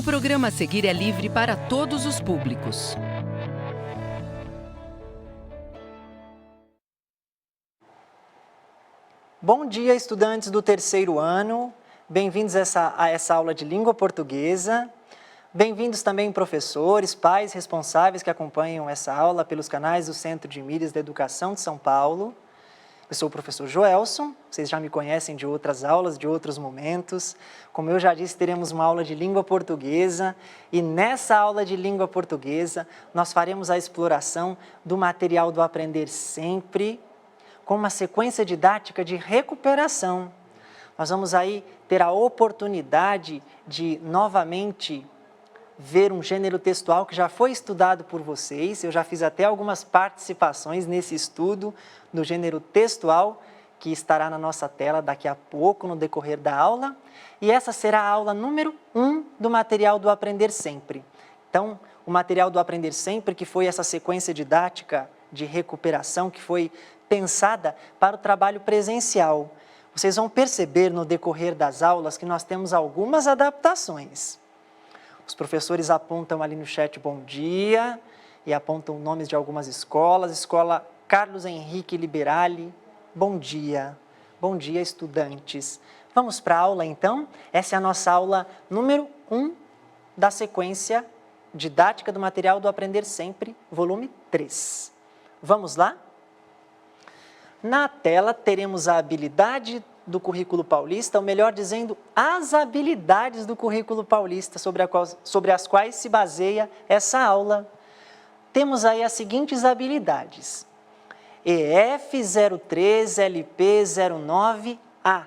programa a seguir é livre para todos os públicos. Bom dia, estudantes do terceiro ano. Bem-vindos a essa aula de língua portuguesa. Bem-vindos também professores, pais responsáveis que acompanham essa aula pelos canais do Centro de Mídias da Educação de São Paulo. Eu sou o professor Joelson, vocês já me conhecem de outras aulas, de outros momentos. Como eu já disse, teremos uma aula de língua portuguesa e nessa aula de língua portuguesa nós faremos a exploração do material do Aprender Sempre com uma sequência didática de recuperação. Nós vamos aí ter a oportunidade de novamente ver um gênero textual que já foi estudado por vocês. Eu já fiz até algumas participações nesse estudo do gênero textual, que estará na nossa tela daqui a pouco, no decorrer da aula. E essa será a aula número 1 do material do Aprender Sempre. Então, o material do Aprender Sempre, que foi essa sequência didática de recuperação, que foi pensada para o trabalho presencial. Vocês vão perceber no decorrer das aulas que nós temos algumas adaptações. Os professores apontam ali no chat bom dia e apontam nomes de algumas escolas. Escola Carlos Henrique Liberali, bom dia. Bom dia, estudantes. Vamos para a aula, então? Essa é a nossa aula número 1 da sequência didática do material do Aprender Sempre, volume 3. Vamos lá? Na tela teremos a habilidade do currículo paulista, ou melhor dizendo, as habilidades do currículo paulista sobre as quais se baseia essa aula. Temos aí as seguintes habilidades: EF 03, LP 09A.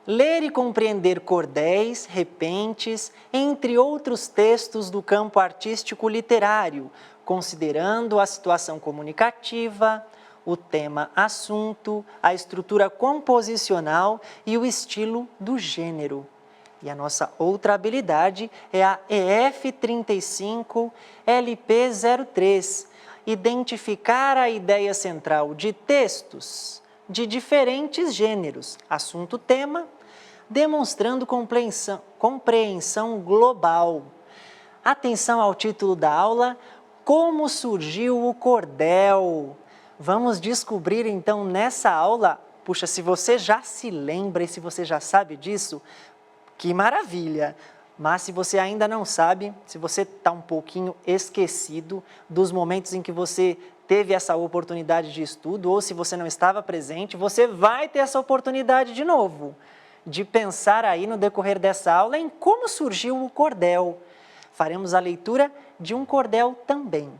Ler e compreender cordéis, repentes, entre outros textos do campo artístico literário, considerando a situação comunicativa, o tema-assunto, a estrutura composicional e o estilo do gênero. E a nossa outra habilidade é a EF 35, LP 03, identificar a ideia central de textos de diferentes gêneros, assunto-tema, demonstrando compreensão global. Atenção ao título da aula: Como surgiu o cordel? Vamos descobrir então nessa aula, puxa, se você já se lembra e se você já sabe disso, que maravilha! Mas se você ainda não sabe, se você está um pouquinho esquecido dos momentos em que você teve essa oportunidade de estudo, ou se você não estava presente, você vai ter essa oportunidade de novo, de pensar aí no decorrer dessa aula em como surgiu o cordel. Faremos a leitura de um cordel também.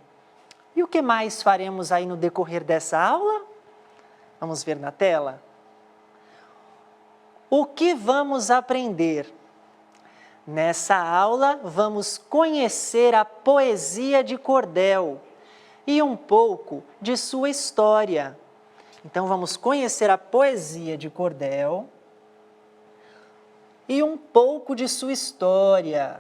E o que mais faremos aí no decorrer dessa aula? Vamos ver na tela. O que vamos aprender? Nessa aula, vamos conhecer a poesia de cordel e um pouco de sua história. Então, vamos conhecer a poesia de cordel e um pouco de sua história.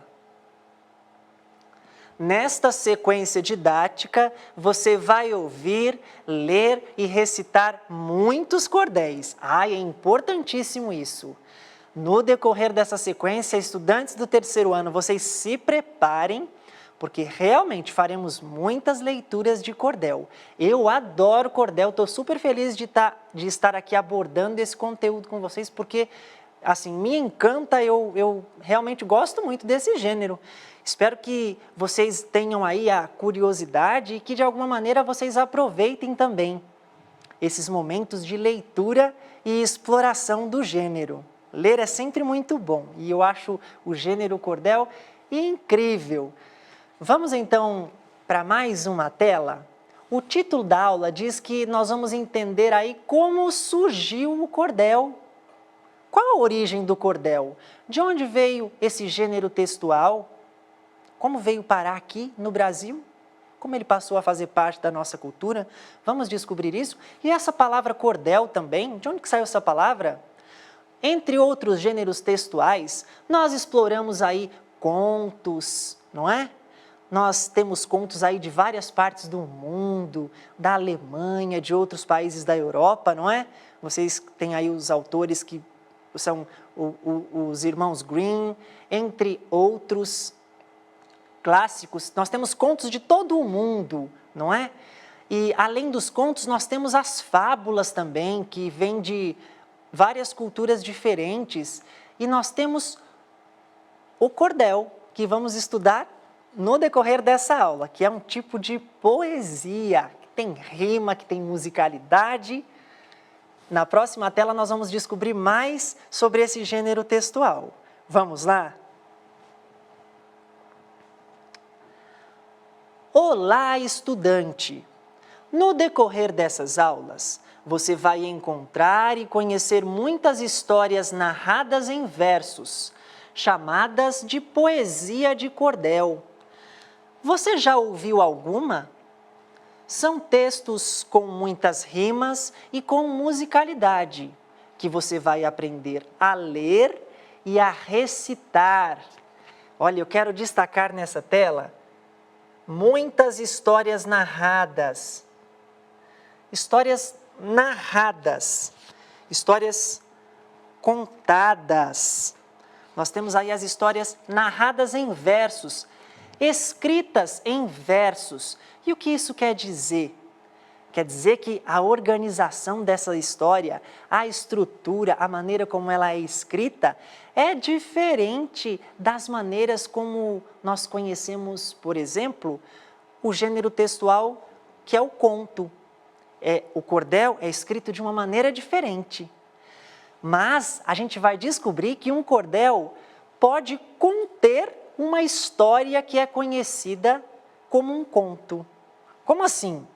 Nesta sequência didática, você vai ouvir, ler e recitar muitos cordéis. É importantíssimo isso. No decorrer dessa sequência, estudantes do terceiro ano, vocês se preparem, porque realmente faremos muitas leituras de cordel. Eu adoro cordel, estou super feliz de estar aqui abordando esse conteúdo com vocês, porque assim, me encanta, eu realmente gosto muito desse gênero. Espero que vocês tenham aí a curiosidade e que de alguma maneira vocês aproveitem também esses momentos de leitura e exploração do gênero. Ler é sempre muito bom e eu acho o gênero cordel incrível. Vamos então para mais uma tela? O título da aula diz que nós vamos entender aí como surgiu o cordel. Qual a origem do cordel? De onde veio esse gênero textual? Como veio parar aqui no Brasil? Como ele passou a fazer parte da nossa cultura? Vamos descobrir isso. E essa palavra cordel também, de onde que saiu essa palavra? Entre outros gêneros textuais, nós exploramos aí contos, não é? Nós temos contos aí de várias partes do mundo, da Alemanha, de outros países da Europa, não é? Vocês têm aí os autores que são os irmãos Grimm, entre outros clássicos, nós temos contos de todo o mundo, não é? E além dos contos, nós temos as fábulas também, que vêm de várias culturas diferentes. E nós temos o cordel, que vamos estudar no decorrer dessa aula, que é um tipo de poesia, que tem rima, que tem musicalidade. Na próxima tela nós vamos descobrir mais sobre esse gênero textual. Vamos lá? Olá, estudante! No decorrer dessas aulas, você vai encontrar e conhecer muitas histórias narradas em versos, chamadas de poesia de cordel. Você já ouviu alguma? São textos com muitas rimas e com musicalidade, que você vai aprender a ler e a recitar. Olha, eu quero destacar nessa tela muitas histórias narradas. Histórias narradas, histórias contadas. Nós temos aí as histórias narradas em versos, escritas em versos. E o que isso quer dizer? Quer dizer que a organização dessa história, a estrutura, a maneira como ela é escrita, é diferente das maneiras como nós conhecemos, por exemplo, o gênero textual que é o conto. O cordel é escrito de uma maneira diferente. Mas a gente vai descobrir que um cordel pode conter uma história que é conhecida como um conto. Como assim?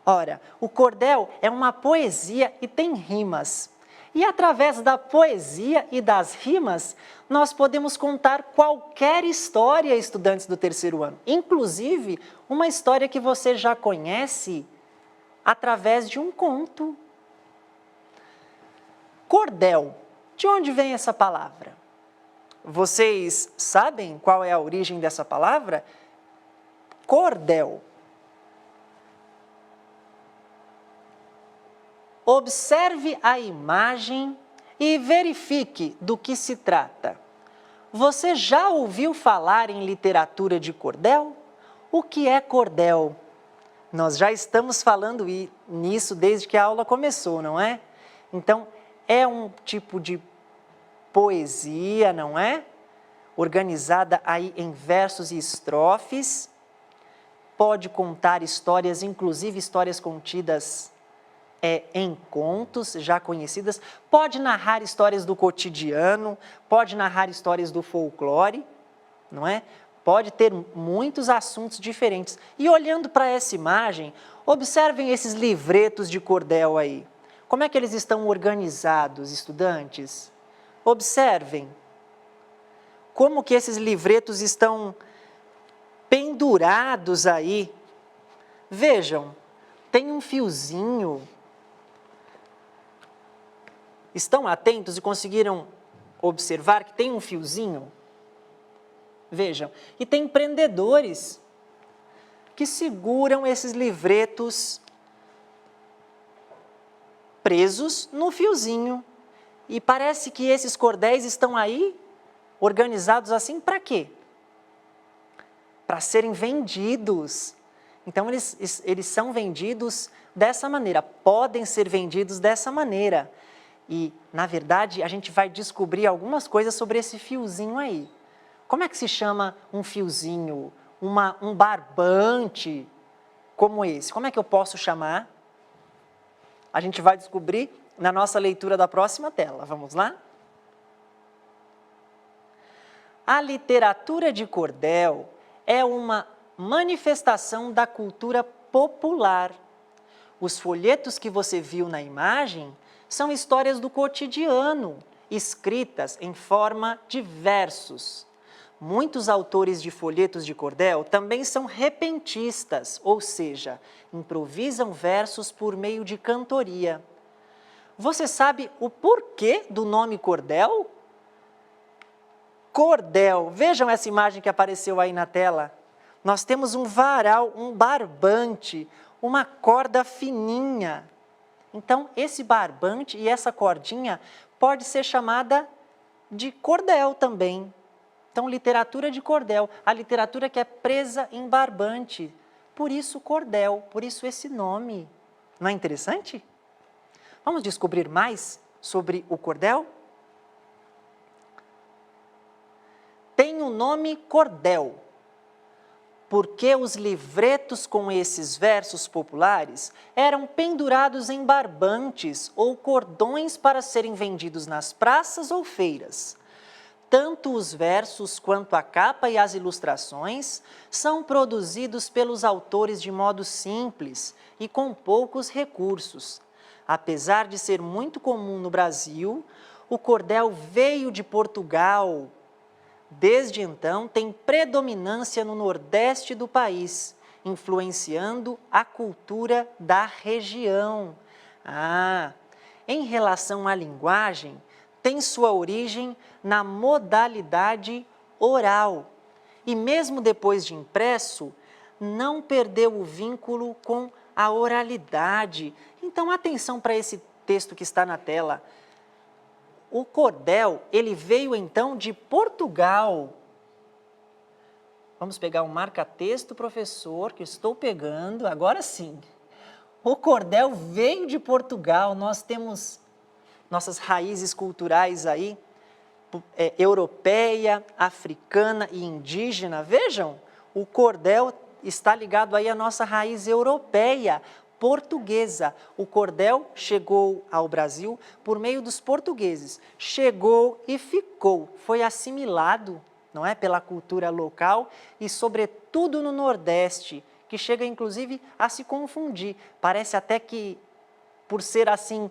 Ora, o cordel é uma poesia e tem rimas. E através da poesia e das rimas, nós podemos contar qualquer história, estudantes do terceiro ano. Inclusive, uma história que você já conhece através de um conto. Cordel, de onde vem essa palavra? Vocês sabem qual é a origem dessa palavra? Cordel. Observe a imagem e verifique do que se trata. Você já ouviu falar em literatura de cordel? O que é cordel? Nós já estamos falando nisso desde que a aula começou, não é? Então, é um tipo de poesia, não é? Organizada aí em versos e estrofes. Pode contar histórias, inclusive histórias contidas em contos já conhecidas. Pode narrar histórias do cotidiano, pode narrar histórias do folclore, não é? Pode ter muitos assuntos diferentes. E olhando para essa imagem, observem esses livretos de cordel aí. Como é que eles estão organizados, estudantes? Observem como que esses livretos estão pendurados aí. Vejam, tem um fiozinho. Estão atentos e conseguiram observar que tem um fiozinho? Vejam, e tem prendedores que seguram esses livretos presos no fiozinho. E parece que esses cordéis estão aí organizados assim para quê? Para serem vendidos. Então, eles são vendidos dessa maneira, podem ser vendidos dessa maneira. E, na verdade, a gente vai descobrir algumas coisas sobre esse fiozinho aí. Como é que se chama um fiozinho, um barbante como esse? Como é que eu posso chamar? A gente vai descobrir na nossa leitura da próxima tela. Vamos lá? A literatura de cordel é uma manifestação da cultura popular. Os folhetos que você viu na imagem são histórias do cotidiano, escritas em forma de versos. Muitos autores de folhetos de cordel também são repentistas, ou seja, improvisam versos por meio de cantoria. Você sabe o porquê do nome cordel? Cordel, vejam essa imagem que apareceu aí na tela. Nós temos um varal, um barbante, uma corda fininha. Então, esse barbante e essa cordinha pode ser chamada de cordel também. Então, literatura de cordel, a literatura que é presa em barbante. Por isso cordel, por isso esse nome. Não é interessante? Vamos descobrir mais sobre o cordel? Tem o nome cordel, porque os livretos com esses versos populares eram pendurados em barbantes ou cordões para serem vendidos nas praças ou feiras. Tanto os versos quanto a capa e as ilustrações são produzidos pelos autores de modo simples e com poucos recursos. Apesar de ser muito comum no Brasil, o cordel veio de Portugal. Desde então, tem predominância no Nordeste do país, influenciando a cultura da região. Em relação à linguagem, tem sua origem na modalidade oral e mesmo depois de impresso, não perdeu o vínculo com a oralidade. Então, atenção para esse texto que está na tela. O cordel, ele veio então de Portugal. Vamos pegar um marca-texto, professor, que eu estou pegando, agora sim. O cordel veio de Portugal, nós temos nossas raízes culturais aí, europeia, africana e indígena. Vejam, o cordel está ligado aí à nossa raiz europeia, portuguesa. O cordel chegou ao Brasil por meio dos portugueses. Chegou e ficou, foi assimilado, não é, pela cultura local e sobretudo no Nordeste, que chega inclusive a se confundir. Parece até que, por ser assim,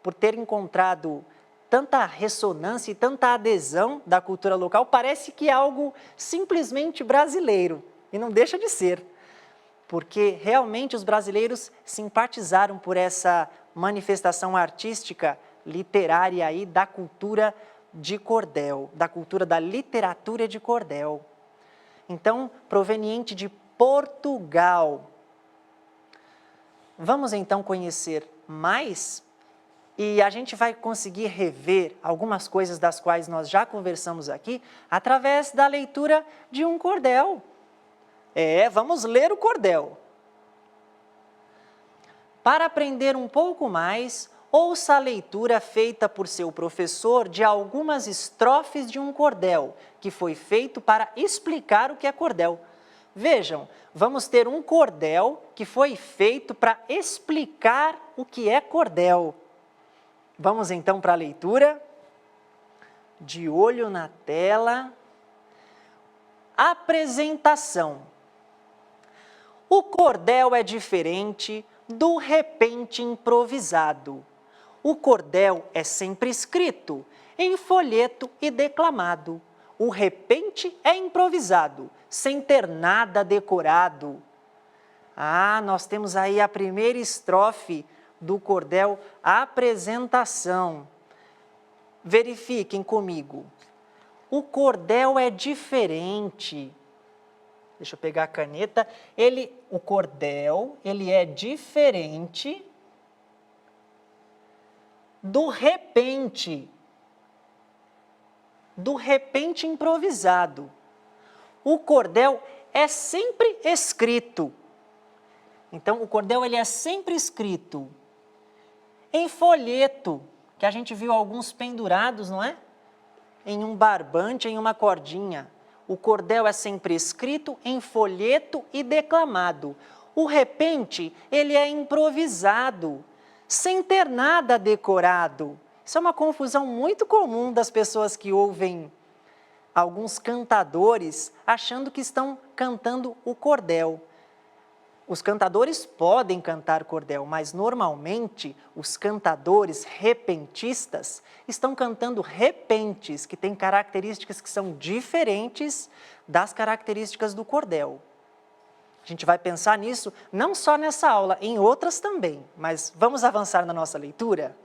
por ter encontrado tanta ressonância e tanta adesão da cultura local, parece que é algo simplesmente brasileiro, e não deixa de ser, porque realmente os brasileiros simpatizaram por essa manifestação artística, literária aí da cultura de cordel, da cultura da literatura de cordel. Então, proveniente de Portugal. Vamos então conhecer mais e a gente vai conseguir rever algumas coisas das quais nós já conversamos aqui através da leitura de um cordel. Vamos ler o cordel. Para aprender um pouco mais, ouça a leitura feita por seu professor de algumas estrofes de um cordel, que foi feito para explicar o que é cordel. Vejam, vamos ter um cordel que foi feito para explicar o que é cordel. Vamos então para a leitura. De olho na tela. Apresentação. O cordel é diferente do repente improvisado. O cordel é sempre escrito, em folheto e declamado. O repente é improvisado, sem ter nada decorado. Nós temos aí a primeira estrofe do cordel, Apresentação. Verifiquem comigo. O cordel é diferente. Deixa eu pegar a caneta. O cordel, ele é diferente do repente improvisado. O cordel é sempre escrito. Então, o cordel ele é sempre escrito em folheto, que a gente viu alguns pendurados, não é? Em um barbante, em uma cordinha. O cordel é sempre escrito em folheto e declamado. O repente, ele é improvisado, sem ter nada decorado. Isso é uma confusão muito comum das pessoas que ouvem alguns cantadores achando que estão cantando o cordel. Os cantadores podem cantar cordel, mas normalmente os cantadores repentistas estão cantando repentes, que têm características que são diferentes das características do cordel. A gente vai pensar nisso não só nessa aula, em outras também, mas vamos avançar na nossa leitura?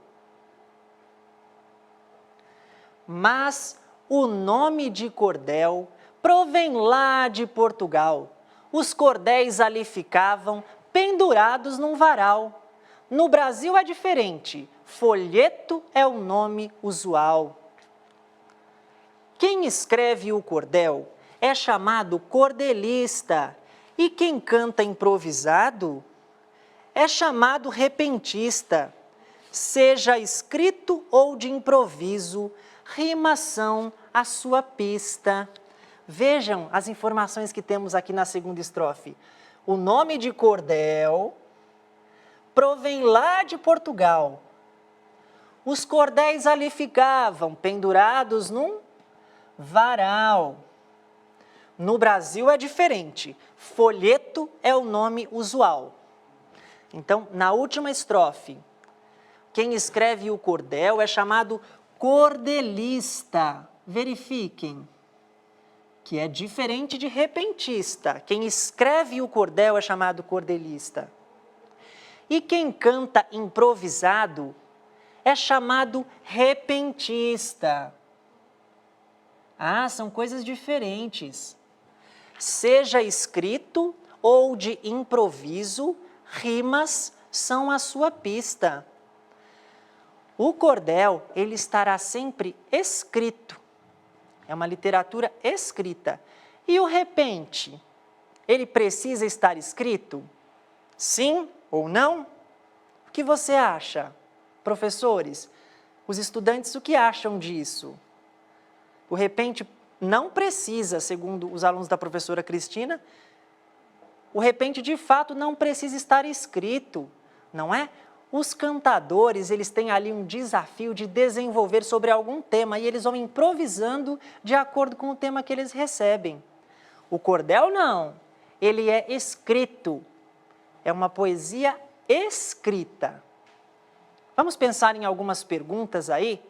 Mas o nome de cordel provém lá de Portugal. Os cordéis ali ficavam pendurados num varal. No Brasil é diferente, folheto é o nome usual. Quem escreve o cordel é chamado cordelista, e quem canta improvisado é chamado repentista. Seja escrito ou de improviso, rimas são a sua pista. Vejam as informações que temos aqui na segunda estrofe. O nome de cordel provém lá de Portugal. Os cordéis ali ficavam pendurados num varal. No Brasil é diferente. Folheto é o nome usual. Então, na última estrofe, quem escreve o cordel é chamado cordelista. Verifiquem que é diferente de repentista. Quem escreve o cordel é chamado cordelista. E quem canta improvisado é chamado repentista. Ah, são coisas diferentes. Seja escrito ou de improviso, rimas são a sua pista. O cordel, ele estará sempre escrito. É uma literatura escrita. E o repente, ele precisa estar escrito? Sim ou não? O que você acha? Professores, os estudantes, o que acham disso? O repente não precisa, segundo os alunos da professora Cristina, o repente de fato não precisa estar escrito, não é? Os cantadores, eles têm ali um desafio de desenvolver sobre algum tema e eles vão improvisando de acordo com o tema que eles recebem. O cordel não, ele é escrito, é uma poesia escrita. Vamos pensar em algumas perguntas aí,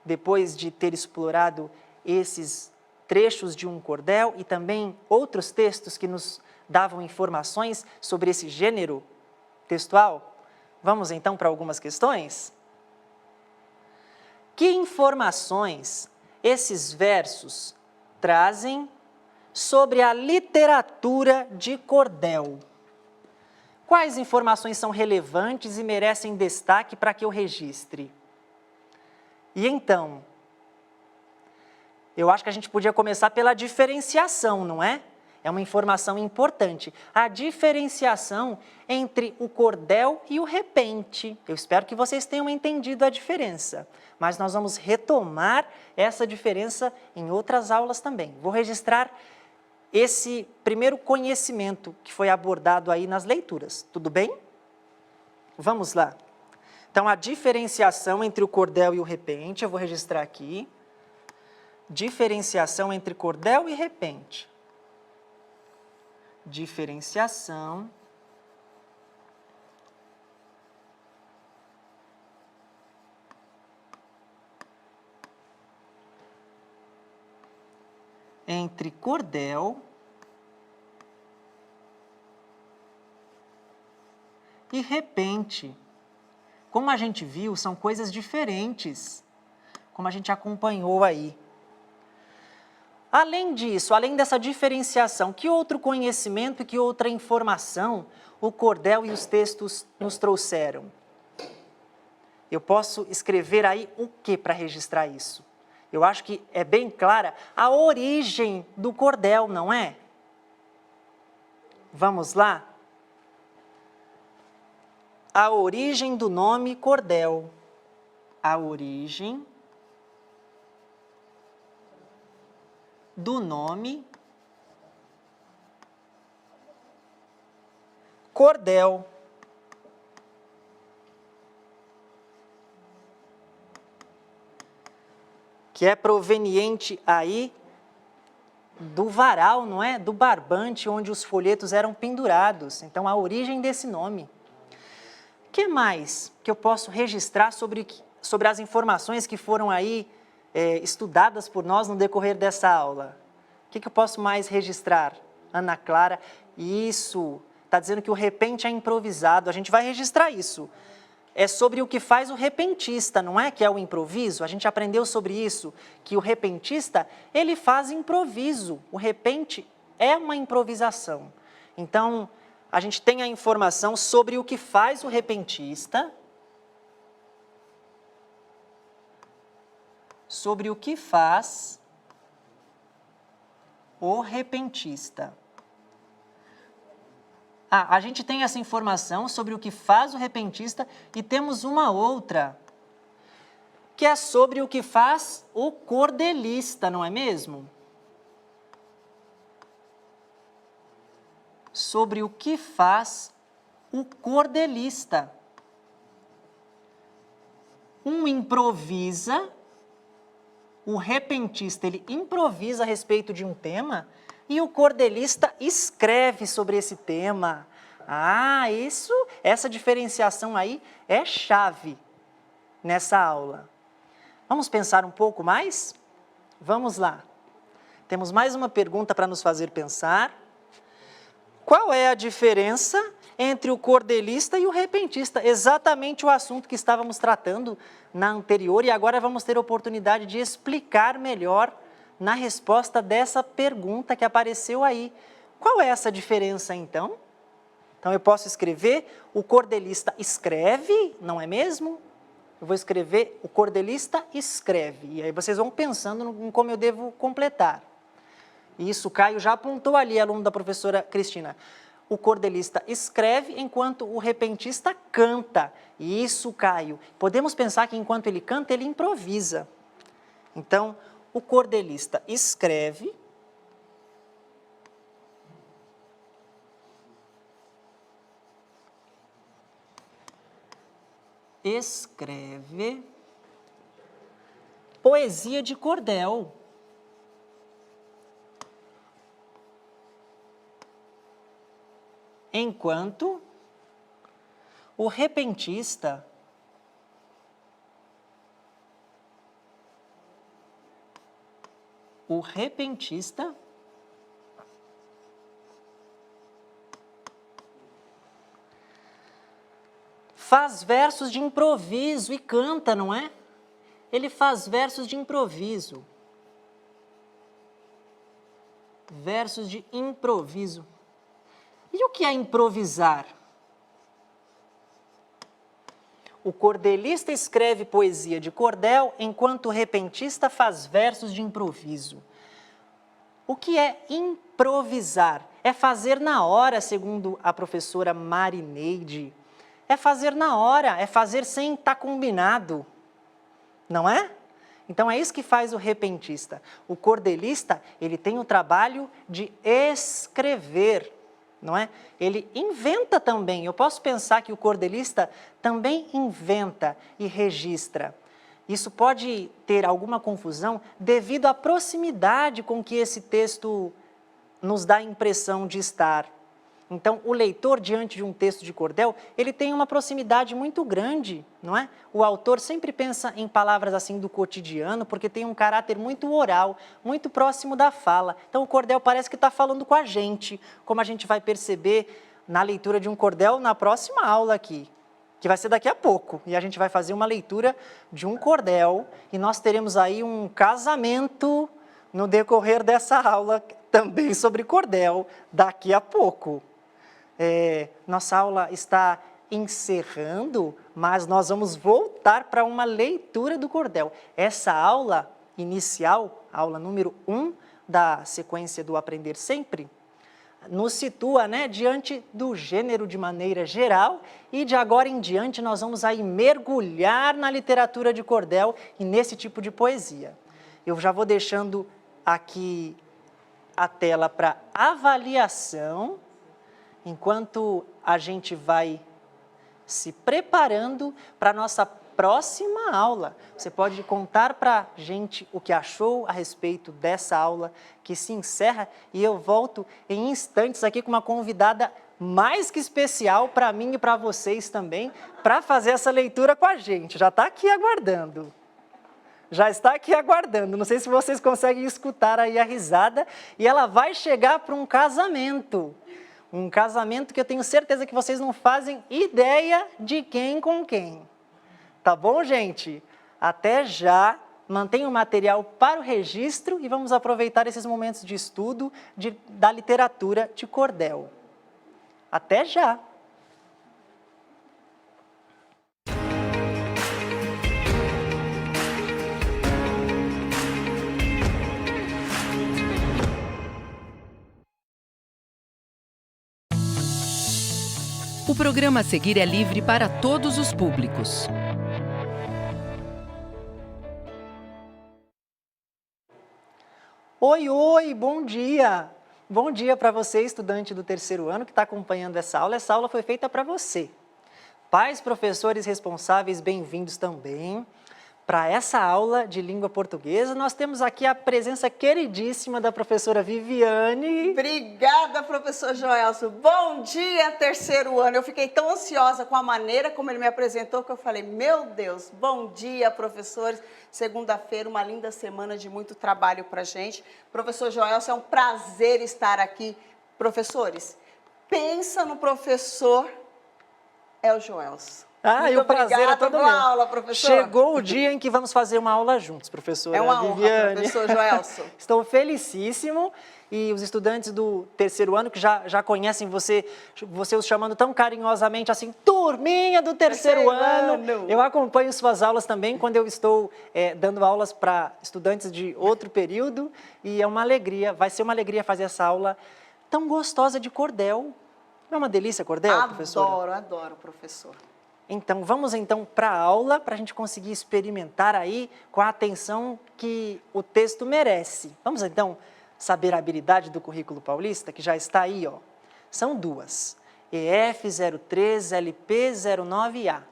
depois de ter explorado esses trechos de um cordel e também outros textos que nos davam informações sobre esse gênero textual. Vamos então para algumas questões? Que informações esses versos trazem sobre a literatura de cordel? Quais informações são relevantes e merecem destaque para que eu registre? E então, eu acho que a gente podia começar pela diferenciação, não é? É uma informação importante. A diferenciação entre o cordel e o repente. Eu espero que vocês tenham entendido a diferença, mas nós vamos retomar essa diferença em outras aulas também. Vou registrar esse primeiro conhecimento que foi abordado aí nas leituras, tudo bem? Vamos lá. Então, a diferenciação entre o cordel e o repente, eu vou registrar aqui. Diferenciação entre cordel e repente. Diferenciação entre cordel e repente. Como a gente viu, são coisas diferentes, como a gente acompanhou aí. Além disso, além dessa diferenciação, que outro conhecimento e que outra informação o cordel e os textos nos trouxeram? Eu posso escrever aí o que para registrar isso? Eu acho que é bem clara a origem do cordel, não é? Vamos lá? A origem do nome cordel. A origem do nome cordel. Que é proveniente aí do varal, não é? Do barbante onde os folhetos eram pendurados. Então, a origem desse nome. O que mais que eu posso registrar sobre as informações que foram aí estudadas por nós no decorrer dessa aula? O que eu posso mais registrar? Ana Clara, isso, está dizendo que o repente é improvisado, a gente vai registrar isso. É sobre o que faz o repentista, não é? Que é o improviso, a gente aprendeu sobre isso, que o repentista, ele faz improviso, o repente é uma improvisação. Então, a gente tem a informação sobre o que faz o repentista, sobre o que faz o repentista. A gente tem essa informação sobre o que faz o repentista e temos uma outra, que é sobre o que faz o cordelista, não é mesmo? Sobre o que faz o cordelista. Um improvisa, o repentista ele improvisa a respeito de um tema e o cordelista escreve sobre esse tema. Essa diferenciação aí é chave nessa aula. Vamos pensar um pouco mais? Vamos lá. Temos mais uma pergunta para nos fazer pensar. Qual é a diferença entre o cordelista e o repentista? Exatamente o assunto que estávamos tratando na anterior e agora vamos ter a oportunidade de explicar melhor na resposta dessa pergunta que apareceu aí. Qual é essa diferença então? Então eu posso escrever, o cordelista escreve, não é mesmo? Eu vou escrever, o cordelista escreve. E aí vocês vão pensando em como eu devo completar. Isso, o Caio já apontou ali, aluno da professora Cristina. O cordelista escreve enquanto o repentista canta. Isso, Caio. Podemos pensar que enquanto ele canta, ele improvisa. Então, o cordelista escreve. Escreve poesia de cordel. Enquanto o repentista faz versos de improviso e canta, não é? Ele faz versos de improviso. Versos de improviso. E o que é improvisar? O cordelista escreve poesia de cordel, enquanto o repentista faz versos de improviso. O que é improvisar? É fazer na hora, segundo a professora Marineide. É fazer na hora, é fazer sem estar combinado, não é? Então é isso que faz o repentista. O cordelista, ele tem o trabalho de escrever, não é? Ele inventa também. Eu posso pensar que o cordelista também inventa e registra. Isso pode ter alguma confusão devido à proximidade com que esse texto nos dá a impressão de estar. Então, o leitor, diante de um texto de cordel, ele tem uma proximidade muito grande, não é? O autor sempre pensa em palavras assim do cotidiano, porque tem um caráter muito oral, muito próximo da fala. Então, o cordel parece que está falando com a gente, como a gente vai perceber na leitura de um cordel na próxima aula aqui, que vai ser daqui a pouco. E a gente vai fazer uma leitura de um cordel e nós teremos aí um casamento no decorrer dessa aula também sobre cordel daqui a pouco. Nossa aula está encerrando, mas nós vamos voltar para uma leitura do cordel. Essa aula inicial, aula número 1 da sequência do Aprender Sempre, nos situa, diante do gênero de maneira geral e de agora em diante nós vamos aí mergulhar na literatura de cordel e nesse tipo de poesia. Eu já vou deixando aqui a tela para avaliação, enquanto a gente vai se preparando para a nossa próxima aula. Você pode contar para a gente o que achou a respeito dessa aula que se encerra e eu volto em instantes aqui com uma convidada mais que especial para mim e para vocês também, para fazer essa leitura com a gente. Já está aqui aguardando. Já está aqui aguardando. Não sei se vocês conseguem escutar aí a risada e ela vai chegar para um casamento. Um casamento que eu tenho certeza que vocês não fazem ideia de quem com quem. Tá bom, gente? Até já. Mantenha o material para o registro e vamos aproveitar esses momentos de estudo da literatura de cordel. Até já! O programa a seguir é livre para todos os públicos. Oi, oi, bom dia! Bom dia para você, estudante do terceiro ano que está acompanhando essa aula. Essa aula foi feita para você. Pais, professores responsáveis, bem-vindos também. Para essa aula de língua portuguesa, nós temos aqui a presença queridíssima da professora Viviane. Obrigada, professor Joelson. Bom dia, terceiro ano. Eu fiquei tão ansiosa com a maneira como ele me apresentou que eu falei, meu Deus, bom dia, professores. Segunda-feira, uma linda semana de muito trabalho para a gente. Professor Joelson, é um prazer estar aqui. Professores, pensa no professor, é o Joelson. E o prazer é todo meu. Aula, professor. Chegou o dia em que vamos fazer uma aula juntos, professora Viviane. É uma honra, professor Joelson. Estou felicíssimo e os estudantes do terceiro ano que já conhecem você os chamando tão carinhosamente assim, turminha do terceiro ano. Eu acompanho suas aulas também quando eu estou dando aulas para estudantes de outro período e é uma alegria, vai ser uma alegria fazer essa aula tão gostosa de cordel. Não é uma delícia cordel, professora? Adoro, professor. Então, vamos para a aula, para a gente conseguir experimentar aí com a atenção que o texto merece. Vamos então saber a habilidade do currículo paulista, que já está aí, ó. São duas, EF 03, LP 09A.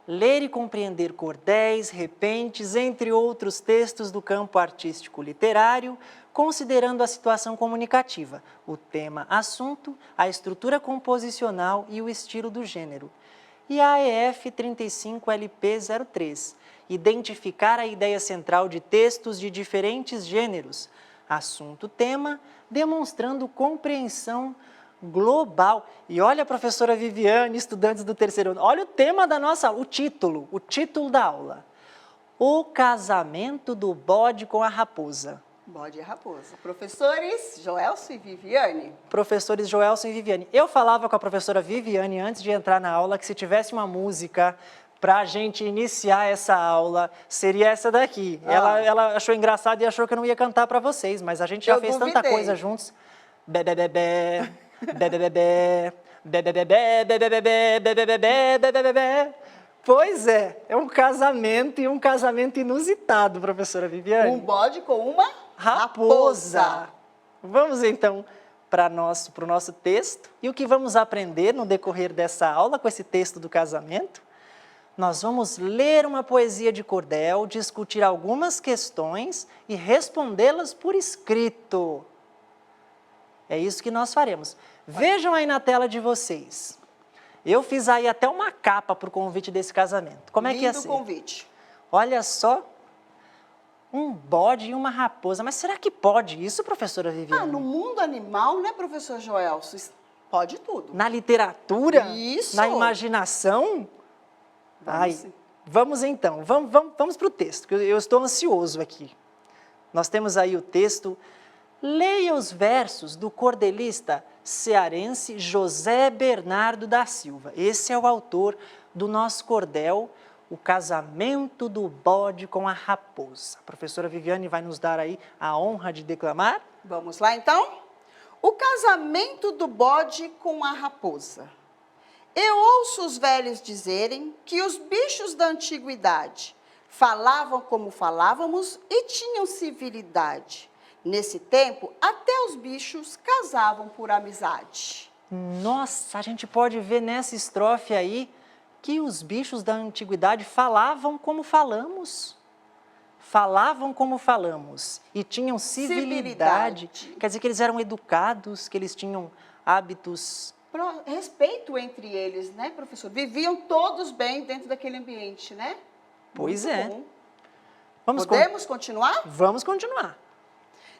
Ler e compreender cordéis, repentes, entre outros textos do campo artístico literário, considerando a situação comunicativa, o tema assunto, a estrutura composicional e o estilo do gênero. E a EF 35 LP 03, identificar a ideia central de textos de diferentes gêneros, assunto-tema, demonstrando compreensão global. E olha, professora Viviane, estudantes do terceiro ano, olha o tema da nossa aula, o título da aula. O casamento do bode com a raposa. Bode e raposa. Professores Joelson e Viviane. Professores Joelson e Viviane. Eu falava com a professora Viviane antes de entrar na aula que se tivesse uma música para a gente iniciar essa aula, seria essa daqui. Ela achou engraçado e achou que eu não ia cantar para vocês, mas a gente já fez tanta coisa juntos. Bebebebé, bebebebé, bebebebé, bebebebé, bebebebé, bebebebé. Pois é um casamento e um casamento inusitado, professora Viviane. Um bode com uma raposa. Vamos então para o nosso texto. E o que vamos aprender no decorrer dessa aula com esse texto do casamento? Nós vamos ler uma poesia de cordel, discutir algumas questões e respondê-las por escrito. É isso que nós faremos. Vejam aí na tela de vocês. Eu fiz aí até uma capa para o convite desse casamento. Como é que ia ser? Lindo convite. Olha só, um bode e uma raposa. Mas será que pode isso, professora Viviane? No mundo animal, né, professor Joelson? Pode tudo. Na literatura? Isso. Na imaginação? Vamos então, vamos para o texto, que eu estou ansioso aqui. Nós temos aí o texto. Leia os versos do cordelista cearense José Bernardo da Silva. Esse é o autor do nosso cordel, O Casamento do Bode com a Raposa. A professora Viviane vai nos dar aí a honra de declamar. Vamos lá, então? O casamento do bode com a raposa. Eu ouço os velhos dizerem que os bichos da antiguidade falavam como falávamos e tinham civilidade. Nesse tempo, até os bichos casavam por amizade. Nossa, a gente pode ver nessa estrofe aí que os bichos da antiguidade falavam como falamos. Falavam como falamos e tinham civilidade. Quer dizer que eles eram educados, que eles tinham hábitos. Respeito entre eles, né, professor? Viviam todos bem dentro daquele ambiente, né? Pois Muito é. bom. Podemos continuar? Vamos continuar.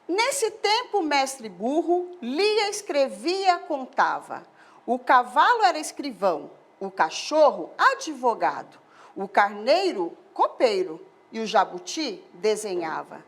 Nesse tempo, o mestre burro lia, escrevia, contava. O cavalo era escrivão, o cachorro, advogado, o carneiro, copeiro e o jabuti desenhava.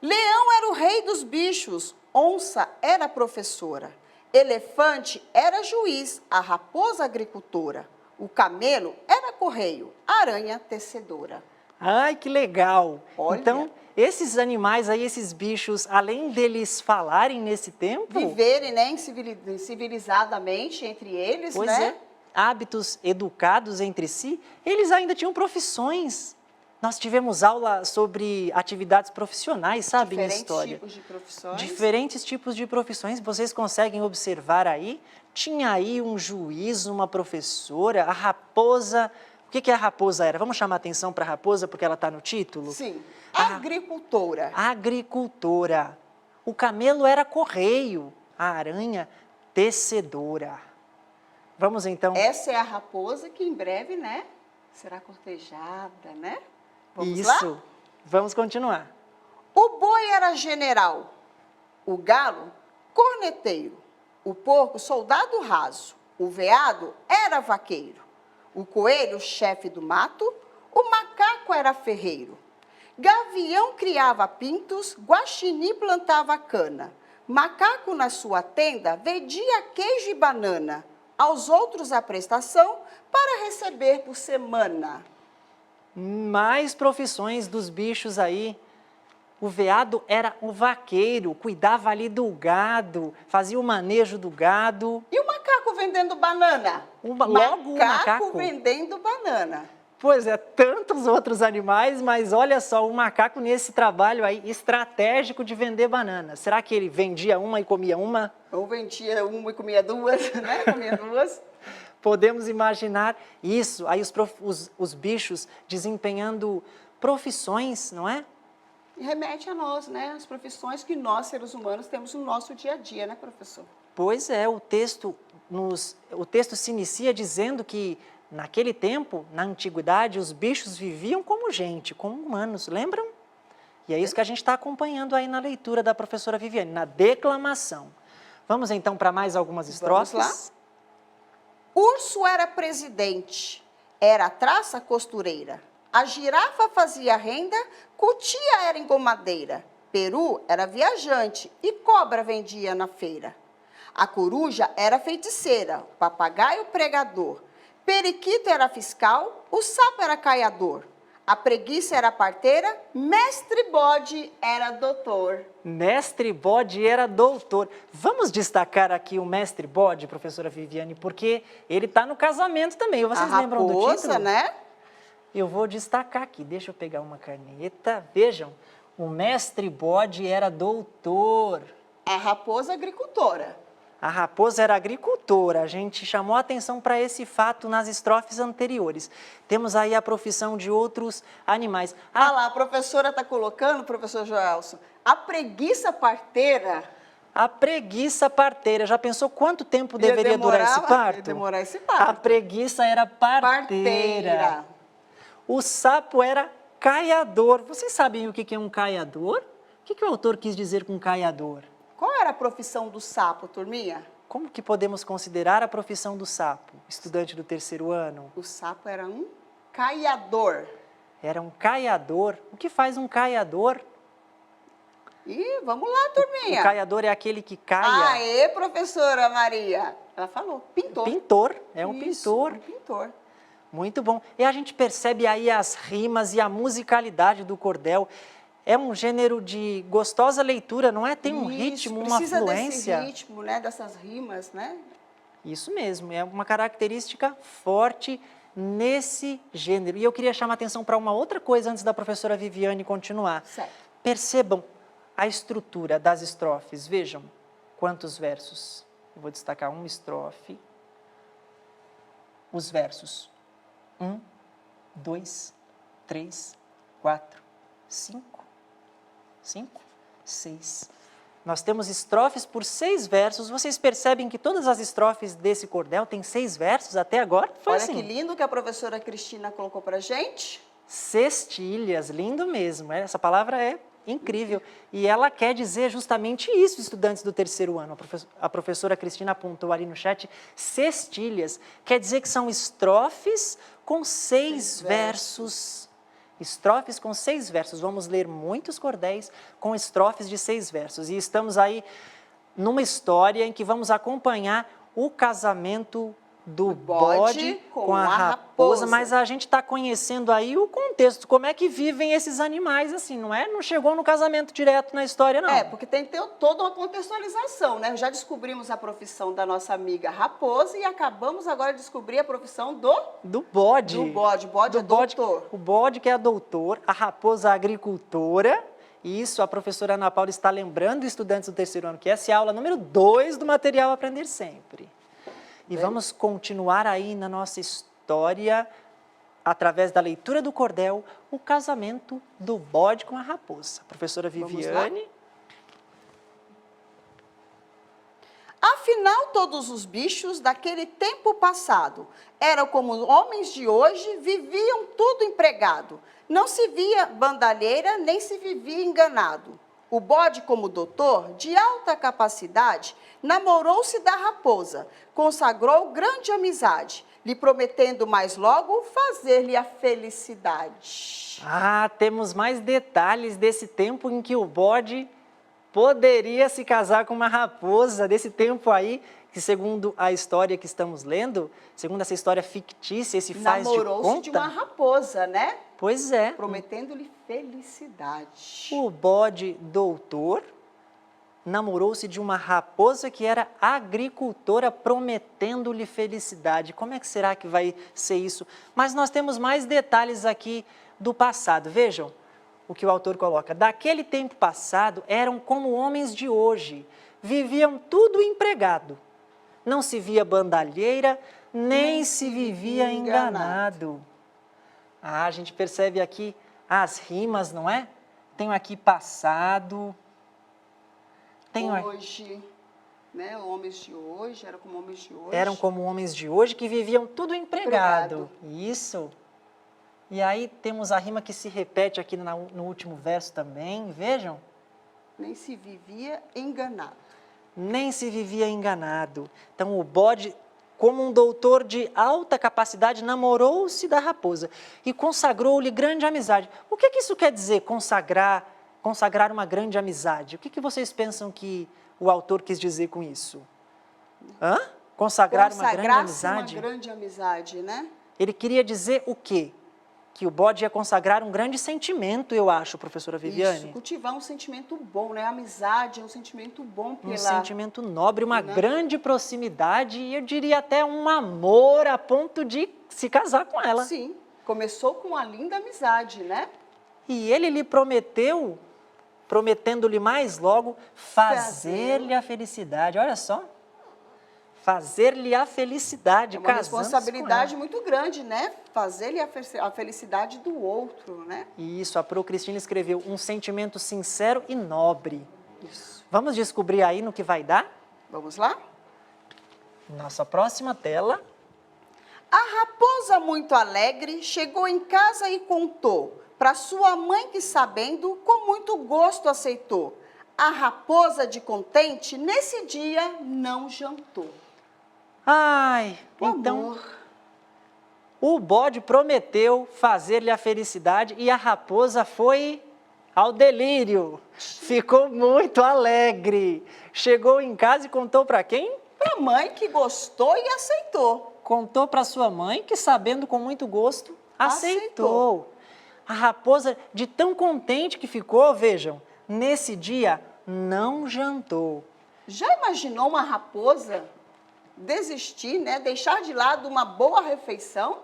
Leão era o rei dos bichos, onça era professora, elefante era juiz, a raposa agricultora, o camelo era correio, a aranha tecedora. Ai, que legal! Olha. Então, esses animais aí, esses bichos, além deles falarem nesse tempo... Viverem, né, civilizadamente entre eles, pois né? É. hábitos educados entre si, eles ainda tinham profissões. Nós tivemos aula sobre atividades profissionais, sabe, em história. Diferentes tipos de profissões. Diferentes tipos de profissões, vocês conseguem observar aí? Tinha aí um juiz, uma professora, a raposa. O que a raposa era? Vamos chamar atenção para a raposa porque ela está no título? Sim, agricultora. Agricultora. O camelo era correio, a aranha tecedora. Vamos então... Essa é a raposa que em breve, né, será cortejada, né? Vamos Isso. lá? Vamos continuar. O boi era general, o galo, corneteiro, o porco, soldado raso, o veado era vaqueiro, o coelho, chefe do mato, o macaco era ferreiro, gavião criava pintos, guaxinim plantava cana, macaco na sua tenda vendia queijo e banana, aos outros a prestação para receber por semana. Mais profissões dos bichos aí. O veado era um vaqueiro, cuidava ali do gado, fazia o manejo do gado. E o macaco vendendo banana? Logo o macaco vendendo banana. Pois é, tantos outros animais, mas olha só, o macaco nesse trabalho aí estratégico de vender banana. Será que ele vendia uma e comia uma? Ou vendia uma e comia duas, né? Comia duas. Podemos imaginar isso, aí os bichos desempenhando profissões, não é? E remete a nós, né? As profissões que nós, seres humanos, temos no nosso dia a dia, né, professor? Pois é, o texto se inicia dizendo que, naquele tempo, na antiguidade, os bichos viviam como gente, como humanos, lembram? E é isso que a gente está acompanhando aí na leitura da professora Viviane, na declamação. Vamos então para mais algumas estrofes? Vamos lá? Urso era presidente, era a traça costureira. A girafa fazia renda, cutia era engomadeira. Peru era viajante e cobra vendia na feira. A coruja era feiticeira, o papagaio pregador. Periquito era fiscal, o sapo era caiador. A preguiça era parteira, mestre bode era doutor. Mestre bode era doutor. Vamos destacar aqui o mestre bode, professora Viviane, porque ele está no casamento também. Vocês lembram do título? Né? Eu vou destacar aqui, deixa eu pegar uma caneta. Vejam, o mestre bode era doutor. A raposa agricultora. A raposa era agricultora, a gente chamou a atenção para esse fato nas estrofes anteriores. Temos aí a profissão de outros animais. Ah lá, a professora está colocando, professor Joelson, a preguiça parteira. A preguiça parteira, já pensou quanto tempo deveria durar esse parto? Ia demorar esse parto. A preguiça era parteira. O sapo era caiador. Vocês sabem o que é um caiador? O que o autor quis dizer com caiador? Qual era a profissão do sapo, turminha? Como que podemos considerar a profissão do sapo, estudante do terceiro ano? O sapo era um caiador. Era um caiador. O que faz um caiador? E vamos lá, turminha. O caiador é aquele que caia. Aê, professora Maria. Ela falou, pintor. Pintor, é um Isso, pintor. um pintor. Muito bom. E a gente percebe aí as rimas e a musicalidade do cordel. É um gênero de gostosa leitura, não é? Tem um ritmo, uma fluência. Precisa desse ritmo, né? Dessas rimas, né? Isso mesmo, é uma característica forte nesse gênero. E eu queria chamar a atenção para uma outra coisa antes da professora Viviane continuar. Certo. Percebam a estrutura das estrofes. Vejam quantos versos. Eu vou destacar uma estrofe. Os versos. 1, 2, 3, 4, 5. 5, 6. Nós temos estrofes por 6 versos. Vocês percebem que todas as estrofes desse cordel têm 6 versos até agora? Foi Olha assim. que lindo que a professora Cristina colocou pra gente. Cestilhas, lindo mesmo. Essa palavra é incrível. E ela quer dizer justamente isso, estudantes do terceiro ano. A professora Cristina apontou ali no chat, cestilhas. Quer dizer que são estrofes com 6 versos. Estrofes com 6 versos. Vamos ler muitos cordéis com estrofes de 6 versos. E estamos aí numa história em que vamos acompanhar o casamento do bode com a raposa, mas a gente está conhecendo aí o contexto, como é que vivem esses animais assim, não é? Não chegou no casamento direto na história, não. É, porque tem que ter toda uma contextualização, né? Já descobrimos a profissão da nossa amiga raposa e acabamos agora de descobrir a profissão do bode. Do bode. O bode é doutor. O bode que é doutor, a raposa agricultora. Isso, a professora Ana Paula está lembrando estudantes do terceiro ano, que essa é a aula número 2 do material Aprender Sempre. E vamos continuar aí na nossa história, através da leitura do cordel, o casamento do bode com a raposa. Professora Viviane. Afinal, todos os bichos daquele tempo passado eram como homens de hoje, viviam tudo empregado. Não se via bandalheira, nem se vivia enganado. O bode, como doutor, de alta capacidade, namorou-se da raposa, consagrou grande amizade, lhe prometendo mais logo fazer-lhe a felicidade. Ah, temos mais detalhes desse tempo em que o bode poderia se casar com uma raposa, desse tempo aí, que segundo a história que estamos lendo, segundo essa história fictícia, esse faz de conta... Namorou-se de uma raposa, né? Pois é. Prometendo-lhe felicidade. O bode doutor namorou-se de uma raposa que era agricultora, prometendo-lhe felicidade. Como é que será que vai ser isso? Mas nós temos mais detalhes aqui do passado. Vejam o que o autor coloca. Daquele tempo passado, eram como homens de hoje. Viviam tudo empregado. Não se via bandalheira, nem se vivia enganado. Ah, a gente percebe aqui as rimas, não é? Tenho aqui passado. Tenho hoje, né? Homens de hoje, eram como homens de hoje. Eram como homens de hoje que viviam tudo empregado. Isso. E aí temos a rima que se repete aqui no último verso também, vejam. Nem se vivia enganado. Nem se vivia enganado. Então o bode, como um doutor de alta capacidade, namorou-se da raposa e consagrou-lhe grande amizade. O que isso quer dizer, consagrar uma grande amizade? O que vocês pensam que o autor quis dizer com isso? Hã? Consagrar uma grande amizade? Uma grande amizade, né? Ele queria dizer o quê? Que o bode ia consagrar um grande sentimento, eu acho, professora Viviane. Isso, cultivar um sentimento bom, né? A amizade é um sentimento bom pela... Um sentimento nobre, uma grande proximidade e eu diria até um amor a ponto de se casar com ela. Sim, começou com uma linda amizade, né? E ele lhe prometeu, prometendo-lhe mais logo, fazer-lhe a felicidade. Olha só. Fazer-lhe a felicidade, é uma responsabilidade muito grande, né? Fazer-lhe a felicidade do outro, né? Isso, a Pro Cristina escreveu um sentimento sincero e nobre. Isso. Vamos descobrir aí no que vai dar? Vamos lá? Nossa próxima tela. A raposa, muito alegre, chegou em casa e contou para sua mãe que, sabendo, com muito gosto aceitou. A raposa, de contente, nesse dia não jantou. Ai, então, o bode prometeu fazer-lhe a felicidade e a raposa foi ao delírio. Ficou muito alegre. Chegou em casa e contou para quem? Para a mãe, que gostou e aceitou. Contou para sua mãe que, sabendo com muito gosto, aceitou. A raposa, de tão contente que ficou, vejam, nesse dia não jantou. Já imaginou uma raposa desistir, né? Deixar de lado uma boa refeição?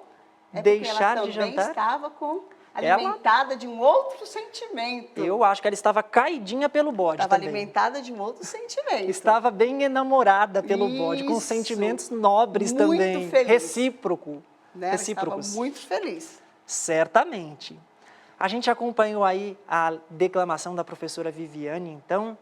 Deixar de jantar? Porque ela também estava alimentada de um outro sentimento. Eu acho que ela estava caidinha pelo bode Estava também. alimentada de um outro sentimento. Estava bem enamorada pelo bode, com sentimentos nobres muito também. Feliz. Recíproco. Né? Recíprocos. Estava muito feliz. Certamente. A gente acompanhou aí a declamação da professora Viviane, então,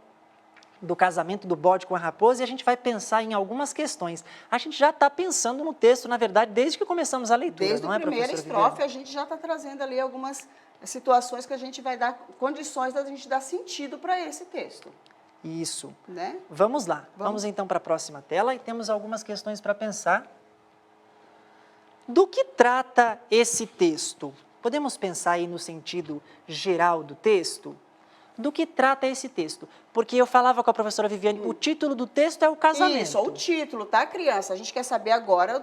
do casamento do bode com a raposa, e a gente vai pensar em algumas questões. A gente já está pensando no texto, na verdade, desde que começamos a leitura, desde não é, professora Desde a primeira estrofe, Viviane? a gente já está trazendo ali algumas situações que a gente vai dar, condições da gente dar sentido para esse texto. Isso. Né? Vamos lá. Vamos então para a próxima tela e temos algumas questões para pensar. Do que trata esse texto? Podemos pensar aí no sentido geral do texto? Do que trata esse texto? Porque eu falava com a professora Viviane, o título do texto é o casamento. Isso, o título, tá, criança? A gente quer saber agora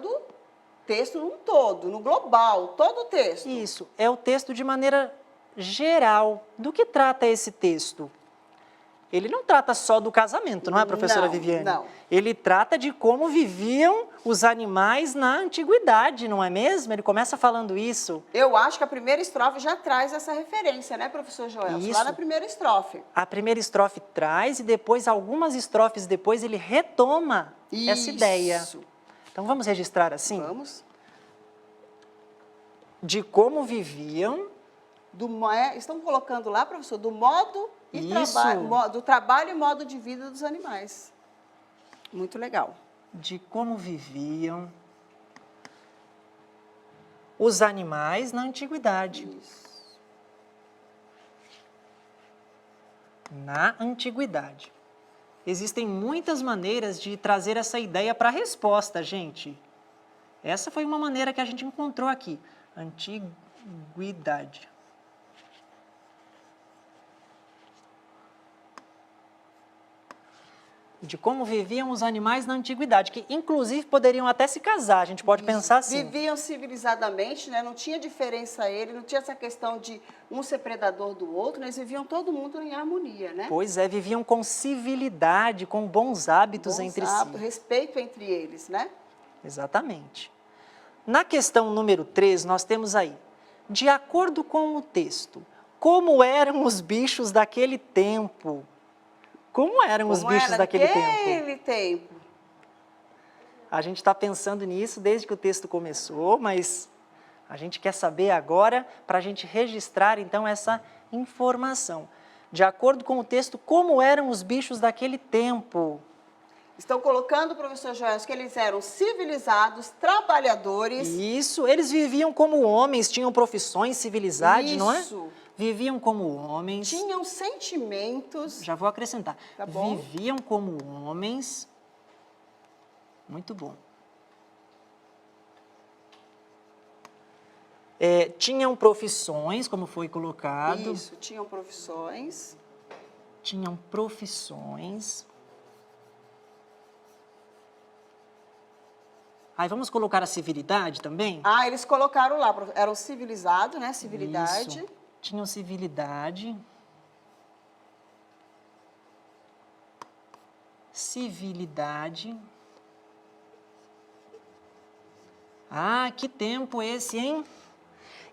texto num todo, no global, todo o texto. Isso, é o texto de maneira geral. Do que trata esse texto? Ele não trata só do casamento, não é, professora Viviane? Não. Ele trata de como viviam os animais na antiguidade, não é mesmo? Ele começa falando isso. Eu acho que a primeira estrofe já traz essa referência, né, professor Joel? Isso. Lá na primeira estrofe. A primeira estrofe traz e depois, algumas estrofes depois, ele retoma essa ideia. Então, vamos registrar assim? Vamos. De como viviam. Estão colocando lá, professor, do modo e do trabalho e modo de vida dos animais. Muito legal. De como viviam os animais na antiguidade. Isso. Na antiguidade. Existem muitas maneiras de trazer essa ideia para a resposta, gente. Essa foi uma maneira que a gente encontrou aqui. Antiguidade. De como viviam os animais na antiguidade, que inclusive poderiam até se casar, a gente pode pensar assim. Viviam civilizadamente, né? Não tinha diferença ele, não tinha essa questão de um ser predador do outro, né? Eles viviam todo mundo em harmonia, né? Pois é, viviam com civilidade, com bons hábitos entre si. Respeito entre eles, né? Exatamente. Na questão número 3, nós temos aí, de acordo com o texto, como eram os bichos daquele tempo? Como eram os bichos daquele tempo? A gente está pensando nisso desde que o texto começou, mas a gente quer saber agora para a gente registrar então essa informação. De acordo com o texto, como eram os bichos daquele tempo? Estão colocando, professor Joel, que eles eram civilizados, trabalhadores. Isso, eles viviam como homens, tinham profissões, civilidade, não é? Isso. Viviam como homens. Tinham sentimentos. Já vou acrescentar. Tá bom. Viviam como homens. Muito bom. Tinham profissões, como foi colocado. Isso, tinham profissões. Tinham profissões. Aí vamos colocar a civilidade também? Ah, eles colocaram lá, eram civilizados, né? Civilidade. Isso. Tinham civilidade. Civilidade. Ah, que tempo esse, hein?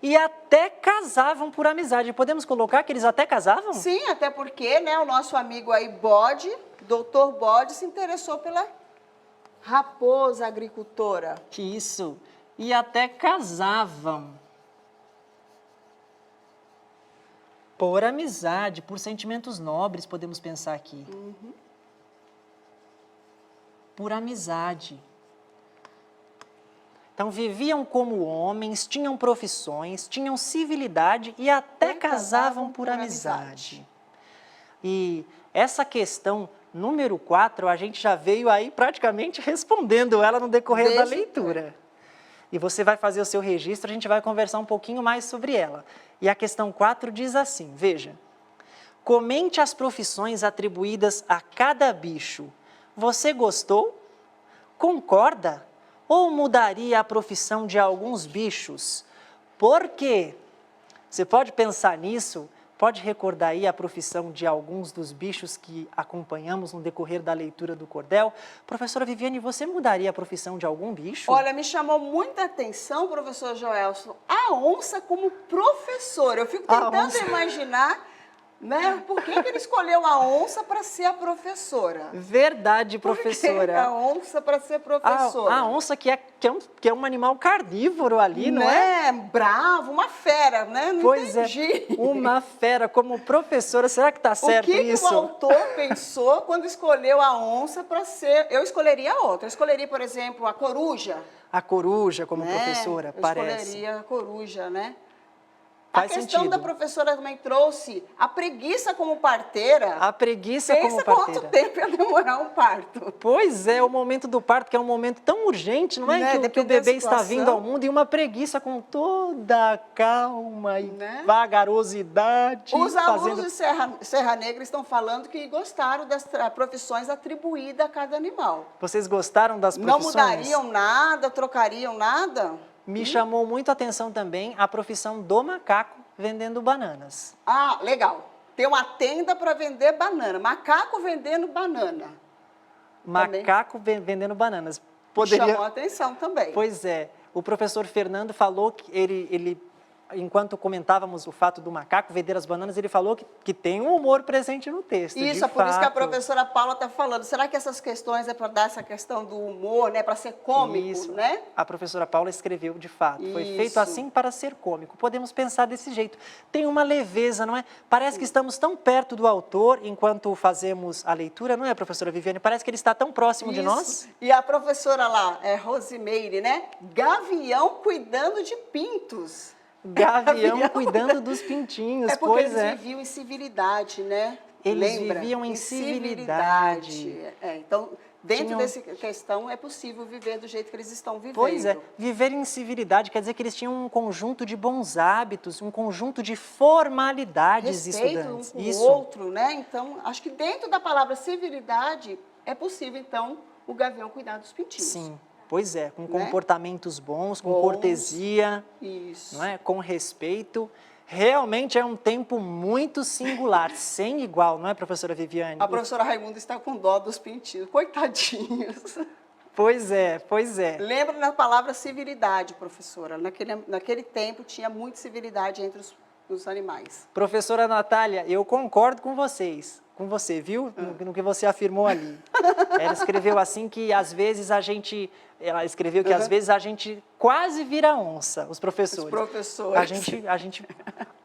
E até casavam por amizade. Podemos colocar que eles até casavam? Sim, até porque, né, o nosso amigo aí, Bode, doutor Bode, se interessou pela raposa agricultora. Isso. E até casavam. Por amizade, por sentimentos nobres, podemos pensar aqui. Uhum. Por amizade. Então, viviam como homens, tinham profissões, tinham civilidade e até casavam por amizade. E essa questão número 4, a gente já veio aí praticamente respondendo ela no decorrer da leitura. E você vai fazer o seu registro, a gente vai conversar um pouquinho mais sobre ela. E a questão 4 diz assim, veja. Comente as profissões atribuídas a cada bicho. Você gostou? Concorda? Ou mudaria a profissão de alguns bichos? Por quê? Você pode pensar nisso? Pode recordar aí a profissão de alguns dos bichos que acompanhamos no decorrer da leitura do cordel? Professora Viviane, você mudaria a profissão de algum bicho? Olha, me chamou muita atenção, professor Joelson, a onça como professora. Eu fico tentando imaginar, né, por que ele escolheu a onça para ser a professora. Verdade, professora. Por que a onça para ser professora? A onça que é um animal carnívoro ali, não é? Bravo, uma fera, né? Não entendi. Uma fera como professora, será que está certo isso? O que o autor pensou quando escolheu a onça para ser... Eu escolheria outra. Eu escolheria, por exemplo, a coruja. A coruja como professora, parece. Eu escolheria a coruja, né? A Faz questão sentido. da professora também trouxe a preguiça como parteira. A preguiça como Pensa parteira. quanto tempo ia demorar um parto. Pois é, o momento do parto, que é um momento tão urgente, não é? Né? Que o Dependendo da bebê está situação. vindo ao mundo, e uma preguiça com toda a calma e Né? vagarosidade. Os alunos de Serra Negra estão falando que gostaram das profissões atribuídas a cada animal. Vocês gostaram das Não profissões? mudariam nada, trocariam nada? Me chamou muito a atenção também a profissão do macaco vendendo bananas. Ah, legal. Tem uma tenda para vender banana. Macaco vendendo banana. Também. Macaco vendendo bananas. Chamou a atenção também. Pois é. O professor Fernando falou que ele enquanto comentávamos o fato do macaco vender as bananas, ele falou que tem um humor presente no texto. Isso, de é por isso que a fato. professora Paula está falando. Será que essas questões é para dar essa questão do humor, né? Para ser cômico, Isso. né? A professora Paula escreveu de fato. Foi Isso. feito assim para ser cômico. Podemos pensar desse jeito. Tem uma leveza, não é? Parece que estamos tão perto do autor enquanto fazemos a leitura, não é, professora Viviane? Parece que ele está tão próximo de nós. E a professora lá, Rosimeire, né? Gavião cuidando de pintos. Gavião cuidando dos pintinhos, É porque pois eles é. viviam em civilidade, né? Eles Lembra? viviam em civilidade. Então, dentro Tinham- dessa questão, é possível viver do jeito que eles estão vivendo. Pois é, viver em civilidade quer dizer que eles tinham um conjunto de bons hábitos, um conjunto de formalidades, Respeito estudantes. um com Isso. o outro, né? Então, acho que dentro da palavra civilidade, é possível, então, o gavião cuidar dos pintinhos. Sim, pois é, com Né? comportamentos bons, com Bons. cortesia, Isso. não é? Com respeito. Realmente é um tempo muito singular, sem igual, não é, professora Viviane? A professora Raimunda está com dó dos pintinhos. Coitadinhos. Pois é, pois é. Lembra da palavra civilidade, professora. Naquele tempo tinha muita civilidade entre os animais. Professora Natália, eu concordo com vocês, com você, viu? No que você afirmou ali. Ela escreveu assim que às vezes ela escreveu que às vezes a gente quase vira onça, os professores. Os professores. A gente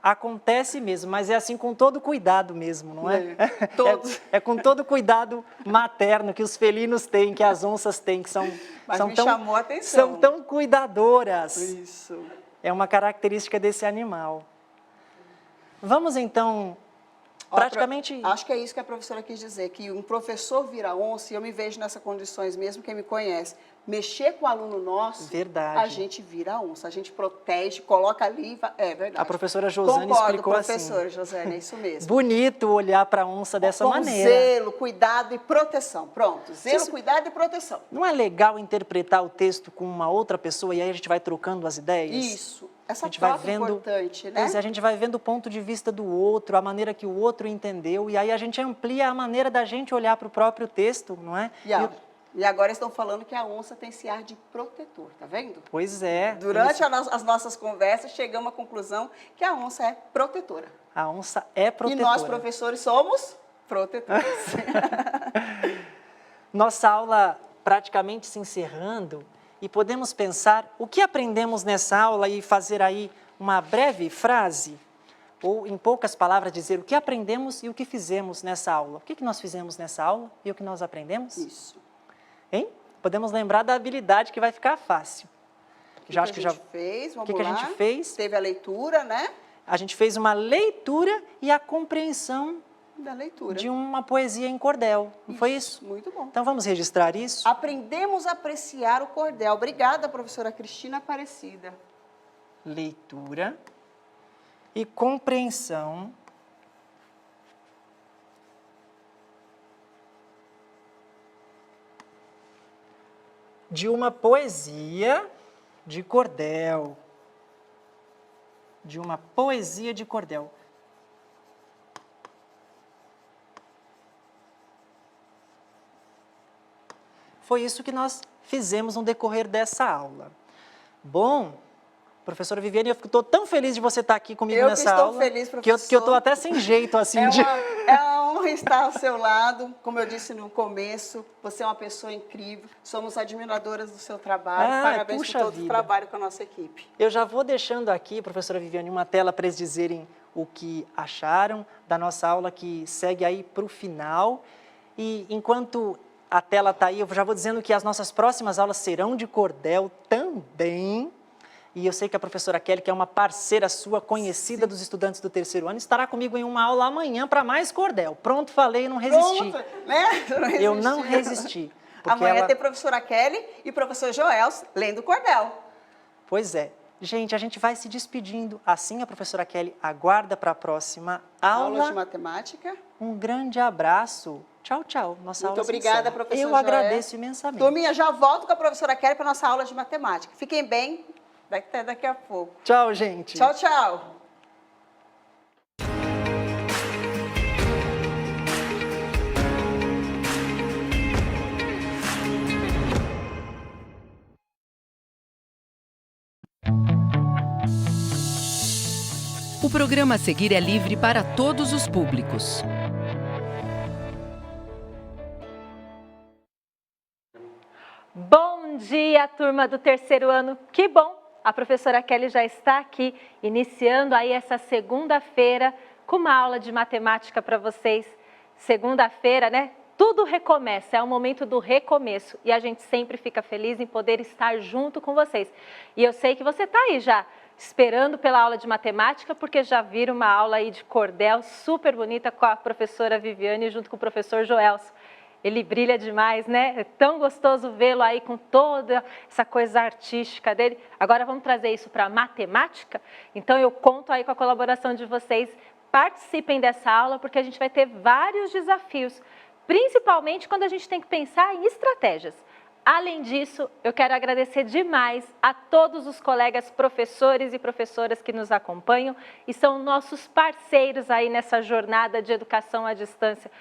acontece mesmo, mas é assim com todo cuidado mesmo, não é? Todos. É com todo cuidado materno que os felinos têm, que as onças têm, que são, Mas são me tão, chamou a atenção. são tão cuidadoras. Isso. É uma característica desse animal. Vamos então, Ó, praticamente... Acho que é isso que a professora quis dizer, que um professor vira onça, e eu me vejo nessas condições mesmo, quem me conhece, mexer com o aluno nosso, Verdade. a gente vira onça, a gente protege, coloca ali, é verdade. A professora Josane Concordo, explicou professora assim. Josane, é isso mesmo. Bonito olhar para a onça dessa Com maneira. zelo, cuidado e proteção. Pronto, zelo, Sim. cuidado e proteção. Não é legal interpretar o texto com uma outra pessoa e aí a gente vai trocando as ideias? Isso, essa A gente vai troca é vendo, importante, né? pois é, a gente vai vendo o ponto de vista do outro, a maneira que o outro entendeu, e aí a gente amplia a maneira da gente olhar para o próprio texto, não é? E agora estão falando que a onça tem esse ar de protetor, tá vendo? Pois é. Durante isso. as nossas conversas, chegamos à conclusão que a onça é protetora. A onça é protetora. E nós, professores, somos protetores. Nossa aula praticamente se encerrando e podemos pensar o que aprendemos nessa aula e fazer aí uma breve frase, ou em poucas palavras dizer o que aprendemos e o que fizemos nessa aula. O que nós fizemos nessa aula e o que nós aprendemos? Isso. Hein? Podemos lembrar da habilidade que vai ficar fácil. O que a gente fez? Vamos O que lá. a gente fez? Teve a leitura, né? A gente fez uma leitura e a compreensão Da leitura. de uma poesia em cordel. Não foi isso? Muito bom. Então vamos registrar isso? Aprendemos a apreciar o cordel. Obrigada, professora Cristina Aparecida. Leitura e compreensão de uma poesia de cordel. De uma poesia de cordel. Foi isso que nós fizemos no decorrer dessa aula. Bom, professora Viviane, eu estou tão feliz de você estar aqui comigo Eu nessa que estou aula. feliz, que eu professor. estou até sem jeito, assim, É uma honra estar ao seu lado. Como eu disse no começo, você é uma pessoa incrível. Somos admiradoras do seu trabalho. Ah, Parabéns por puxa todo o vida. trabalho com a nossa equipe. Eu já vou deixando aqui, professora Viviane, uma tela para eles dizerem o que acharam da nossa aula, que segue aí para o final. E enquanto a tela está aí, eu já vou dizendo que as nossas próximas aulas serão de cordel também. E eu sei que a professora Kelly, que é uma parceira sua, conhecida dos estudantes do terceiro ano, estará comigo em uma aula amanhã para mais cordel. Pronto, falei, não resisti. Pronto, né? Eu não resisti. Amanhã tem professora Kelly e professor Joels lendo cordel. Pois é. Gente, a gente vai se despedindo. Assim, a professora Kelly aguarda para a próxima aula. Aula de matemática. Um grande abraço. Tchau, tchau. Nossa Muito aula se obrigada, encerra. professor Eu Joel. agradeço imensamente. Turminha, já volto com a professora Kelly para nossa aula de matemática. Fiquem bem, até daqui a pouco. Tchau, gente. Tchau, tchau. O programa a seguir é livre para todos os públicos. Bom dia, turma do terceiro ano. Que bom! A professora Kelly já está aqui, iniciando aí essa segunda-feira com uma aula de matemática para vocês. Segunda-feira, né? Tudo recomeça, é o momento do recomeço e a gente sempre fica feliz em poder estar junto com vocês. E eu sei que você está aí já esperando pela aula de matemática, porque já viram uma aula aí de cordel super bonita com a professora Viviane junto com o professor Joelso. Ele brilha demais, né? É tão gostoso vê-lo aí com toda essa coisa artística dele. Agora vamos trazer isso para a matemática? Então eu conto aí com a colaboração de vocês. Participem dessa aula porque a gente vai ter vários desafios, principalmente quando a gente tem que pensar em estratégias. Além disso, eu quero agradecer demais a todos os colegas professores e professoras que nos acompanham e são nossos parceiros aí nessa jornada de educação à distância.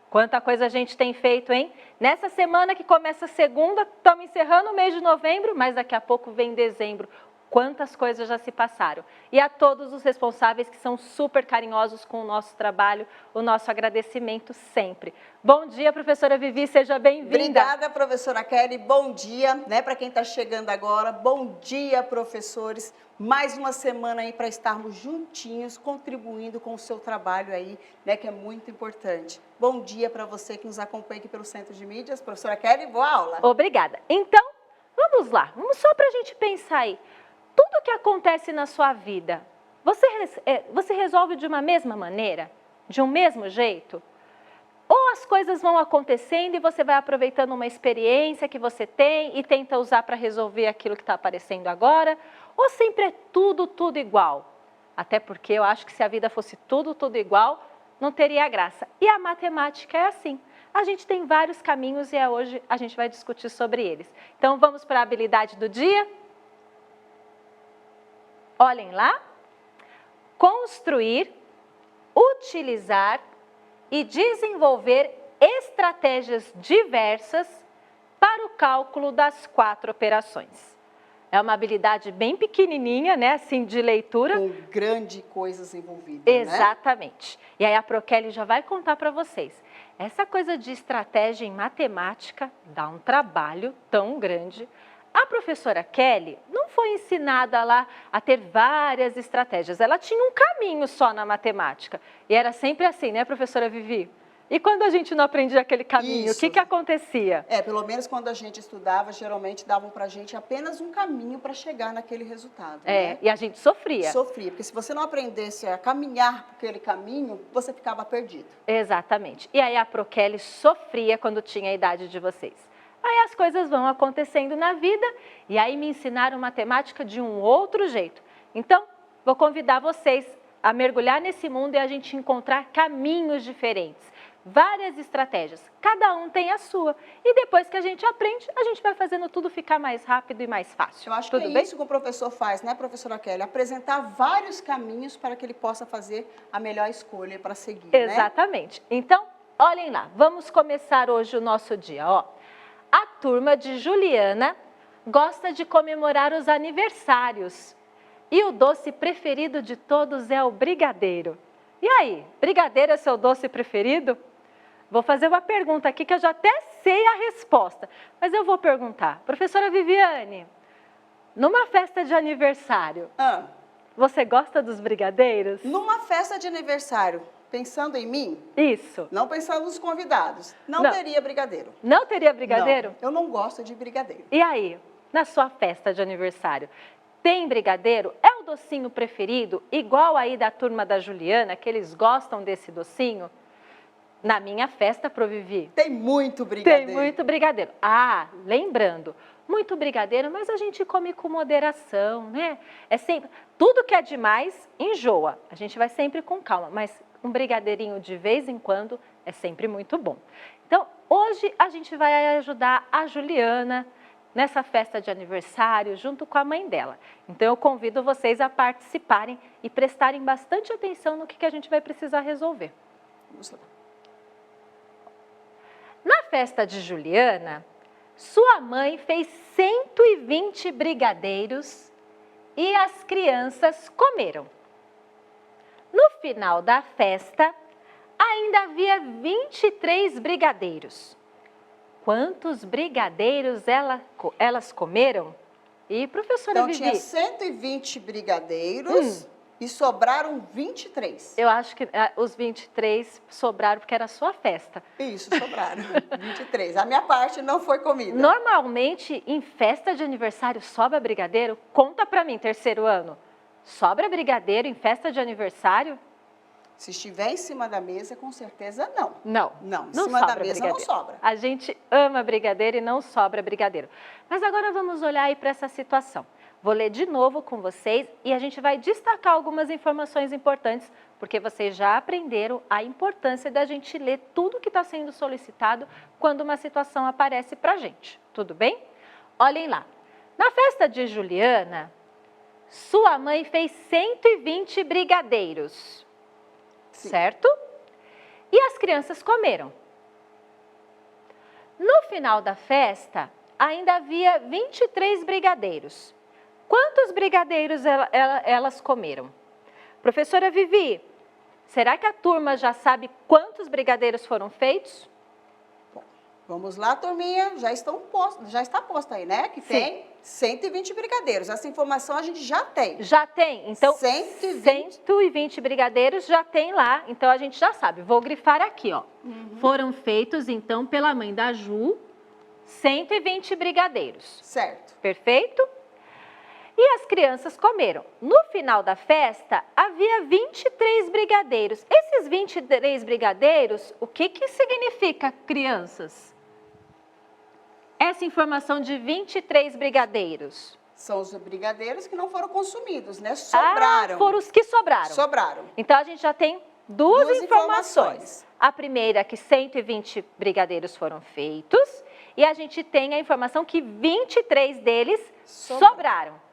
Quanta coisa a gente tem feito, hein? Nessa semana que começa segunda, estamos encerrando o mês de novembro, mas daqui a pouco vem dezembro. Quantas coisas já se passaram. E a todos os responsáveis que são super carinhosos com o nosso trabalho, o nosso agradecimento sempre. Bom dia, professora Vivi, seja bem-vinda. Obrigada, professora Kelly. Bom dia, né, para quem está chegando agora. Bom dia, professores. Mais uma semana aí para estarmos juntinhos, contribuindo com o seu trabalho aí, né, que é muito importante. Bom dia para você que nos acompanha aqui pelo Centro de Mídias. Professora Kelly, boa aula. Obrigada. Então, vamos lá. Vamos só para a gente pensar aí. Tudo que acontece na sua vida, você resolve de uma mesma maneira? De um mesmo jeito? Ou as coisas vão acontecendo e você vai aproveitando uma experiência que você tem e tenta usar para resolver aquilo que está aparecendo agora? Ou sempre é tudo igual? Até porque eu acho que se a vida fosse tudo igual, não teria graça. E a matemática é assim. A gente tem vários caminhos e hoje a gente vai discutir sobre eles. Então vamos para a habilidade do dia? Olhem lá, construir, utilizar e desenvolver estratégias diversas para o cálculo das 4 operações. É uma habilidade bem pequenininha, né, assim, de leitura. Com grandes coisas envolvidas, Exatamente. Né? E aí a Prokelly já vai contar para vocês. Essa coisa de estratégia em matemática dá um trabalho tão grande. A professora Kelly não foi ensinada lá a ter várias estratégias. Ela tinha um caminho só na matemática. E era sempre assim, né, professora Vivi? E quando a gente não aprendia aquele caminho, o que acontecia? Pelo menos quando a gente estudava, geralmente davam pra gente apenas um caminho para chegar naquele resultado. Né? E a gente sofria. Sofria, porque se você não aprendesse a caminhar por aquele caminho, você ficava perdido. Exatamente. E aí a Prokelly sofria quando tinha a idade de vocês. Aí as coisas vão acontecendo na vida e aí me ensinaram matemática de um outro jeito. Então, vou convidar vocês a mergulhar nesse mundo e a gente encontrar caminhos diferentes, várias estratégias. Cada um tem a sua. E depois que a gente aprende, a gente vai fazendo tudo ficar mais rápido e mais fácil. Eu acho tudo que é bem? isso que o professor faz, né, professora Kelly? Apresentar vários caminhos para que ele possa fazer a melhor escolha para seguir, Exatamente. Né? Então, olhem lá, vamos começar hoje o nosso dia, ó. A turma de Juliana gosta de comemorar os aniversários. E o doce preferido de todos é o brigadeiro. E aí, brigadeiro é seu doce preferido? Vou fazer uma pergunta aqui que eu já até sei a resposta. Mas eu vou perguntar. Professora Viviane, numa festa de aniversário, você gosta dos brigadeiros? Numa festa de aniversário, pensando em mim? Isso. Não pensando nos convidados. Não teria brigadeiro. Não teria brigadeiro? Não, eu não gosto de brigadeiro. E aí, na sua festa de aniversário, Tem brigadeiro? É o docinho preferido? Igual aí da turma da Juliana, que eles gostam desse docinho? Na minha festa, Provivi, Tem muito brigadeiro. tem muito brigadeiro. Ah, lembrando, muito brigadeiro, mas a gente come com moderação, né? É sempre, tudo que é demais enjoa. A gente vai sempre com calma, mas um brigadeirinho de vez em quando é sempre muito bom. Então, hoje a gente vai ajudar a Juliana nessa festa de aniversário junto com a mãe dela. Então, eu convido vocês a participarem e prestarem bastante atenção no que a gente vai precisar resolver. Vamos lá. Na festa de Juliana, sua mãe fez 120 brigadeiros e as crianças comeram. No final da festa, ainda havia 23 brigadeiros. Quantos brigadeiros elas comeram? E professora Então, Vivi? tinha 120 brigadeiros e sobraram 23. Eu acho que os 23 sobraram porque era a sua festa. Isso, sobraram 23. A minha parte não foi comida. Normalmente, em festa de aniversário, sobra brigadeiro? Conta pra mim, terceiro ano. Sobra brigadeiro em festa de aniversário? Se estiver em cima da mesa, com certeza não. Não. Não, em cima da mesa não sobra. A gente ama brigadeiro e não sobra brigadeiro. Mas agora vamos olhar aí para essa situação. Vou ler de novo com vocês e a gente vai destacar algumas informações importantes, porque vocês já aprenderam a importância da gente ler tudo que está sendo solicitado quando uma situação aparece para a gente. Tudo bem? Olhem lá. Na festa de Juliana, sua mãe fez 120 brigadeiros. Sim. Certo? E as crianças comeram. No final da festa, ainda havia 23 brigadeiros. Quantos brigadeiros elas comeram? Professora Vivi, será que a turma já sabe quantos brigadeiros foram feitos? Bom, vamos lá, turminha. Já está posto aí, né? Que tem 120 brigadeiros. Essa informação a gente já tem. Já tem. Então, 120. 120 brigadeiros já tem lá. Então, a gente já sabe. Vou grifar aqui, ó. Foram feitos, então, pela mãe da Ju, 120 brigadeiros. Certo. Perfeito? E as crianças comeram. No final da festa, havia 23 brigadeiros. Esses 23 brigadeiros, o que significa, crianças? Essa informação de 23 brigadeiros. São os brigadeiros que não foram consumidos, né? Sobraram. Foram os que sobraram. Sobraram. Então, a gente já tem duas informações. informações. A primeira é que 120 brigadeiros foram feitos. E a gente tem a informação que 23 deles sobraram.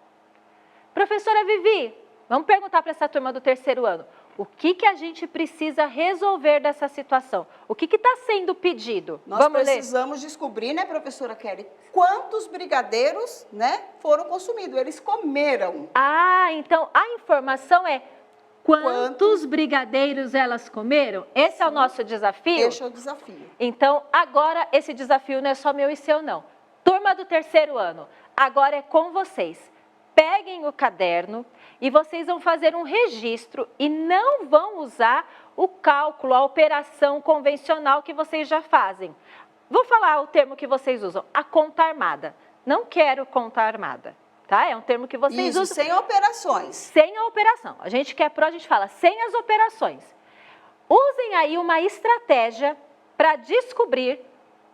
Professora Vivi, vamos perguntar para essa turma do terceiro ano. O que a gente precisa resolver dessa situação? O que está sendo pedido? Nós precisamos descobrir, né, professora Kelly, quantos brigadeiros, né, foram consumidos. Eles comeram. Ah, então a informação é quantos brigadeiros elas comeram? Esse é o nosso desafio? Esse é o desafio. Então, agora esse desafio não é só meu e seu, não. Turma do terceiro ano, agora é com vocês. Peguem o caderno e vocês vão fazer um registro e não vão usar o cálculo, a operação convencional que vocês já fazem. Vou falar o termo que vocês usam, a conta armada. Não quero conta armada, tá? É um termo que vocês usam. Sem operações. Sem a operação. A gente que é pró, a gente fala sem as operações. Usem aí uma estratégia para descobrir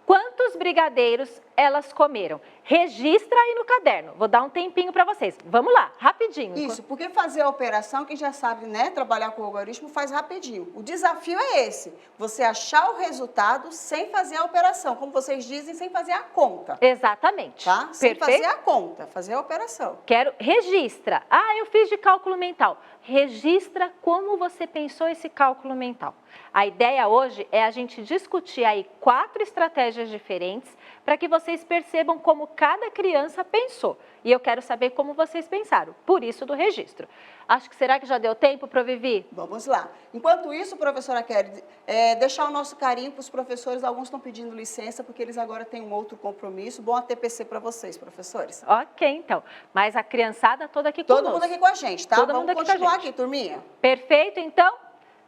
quantos brigadeiros elas comeram. Registra aí no caderno. Vou dar um tempinho para vocês. Vamos lá, rapidinho. Isso, porque fazer a operação, quem já sabe, né, trabalhar com o algoritmo, faz rapidinho. O desafio é esse, você achar o resultado sem fazer a operação, como vocês dizem, sem fazer a conta. Exatamente. Tá? Sem Perfeito? fazer a conta, fazer a operação. Registra. Ah, eu fiz de cálculo mental. Registra como você pensou esse cálculo mental. A ideia hoje é a gente discutir aí 4 estratégias diferentes para que vocês percebam como cada criança pensou. E eu quero saber como vocês pensaram, por isso do registro. Acho que será que já deu tempo, Provivi? Vamos lá. Enquanto isso, professora Kelly, deixar o nosso carinho para os professores. Alguns estão pedindo licença porque eles agora têm um outro compromisso. Bom ATPC para vocês, professores. Ok, então. Mas a criançada toda aqui conosco. Todo mundo aqui com a gente, tá? Todo Vamos mundo aqui continuar com a gente. aqui, turminha. Perfeito, então?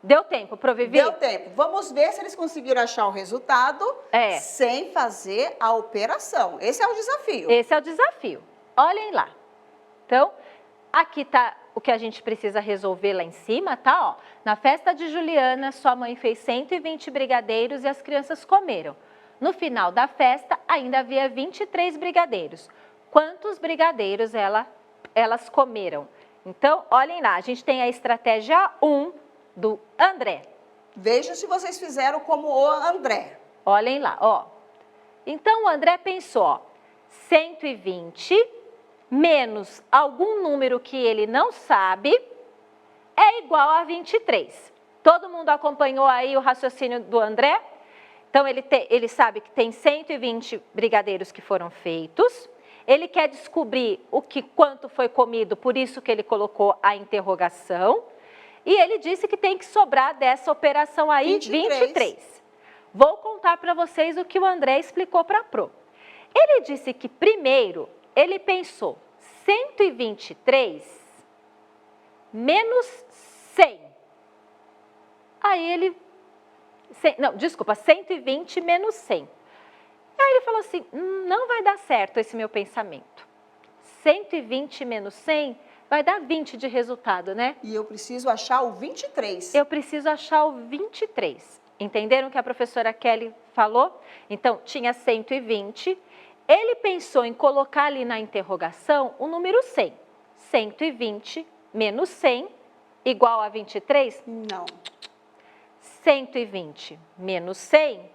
Deu tempo, Provivi? Deu tempo. Vamos ver se eles conseguiram achar o resultado sem fazer a operação. Esse é o desafio. Esse é o desafio. Olhem lá. Então, aqui está o que a gente precisa resolver lá em cima, tá? Ó, na festa de Juliana, sua mãe fez 120 brigadeiros e as crianças comeram. No final da festa, ainda havia 23 brigadeiros. Quantos brigadeiros elas comeram? Então, olhem lá, a gente tem a estratégia 1 do André. Vejam se vocês fizeram como o André. Olhem lá, ó. Então, o André pensou, ó, 120 menos algum número que ele não sabe é igual a 23. Todo mundo acompanhou aí o raciocínio do André? Então, ele sabe que tem 120 brigadeiros que foram feitos. Ele quer descobrir quanto foi comido, por isso que ele colocou a interrogação. E ele disse que tem que sobrar dessa operação aí 23. Vou contar para vocês o que o André explicou para a Pro. Ele disse que primeiro ele pensou 123 menos 100. Aí ele... Não, desculpa, 120 menos 100. Aí ele falou assim, não vai dar certo esse meu pensamento. 120 menos 100 vai dar 20 de resultado, né? E eu preciso achar o 23. Eu preciso achar o 23. Entenderam o que a professora Kelly falou? Então, tinha 120. Ele pensou em colocar ali na interrogação o número 100. 120 menos 100 igual a 23? Não. 120 menos 100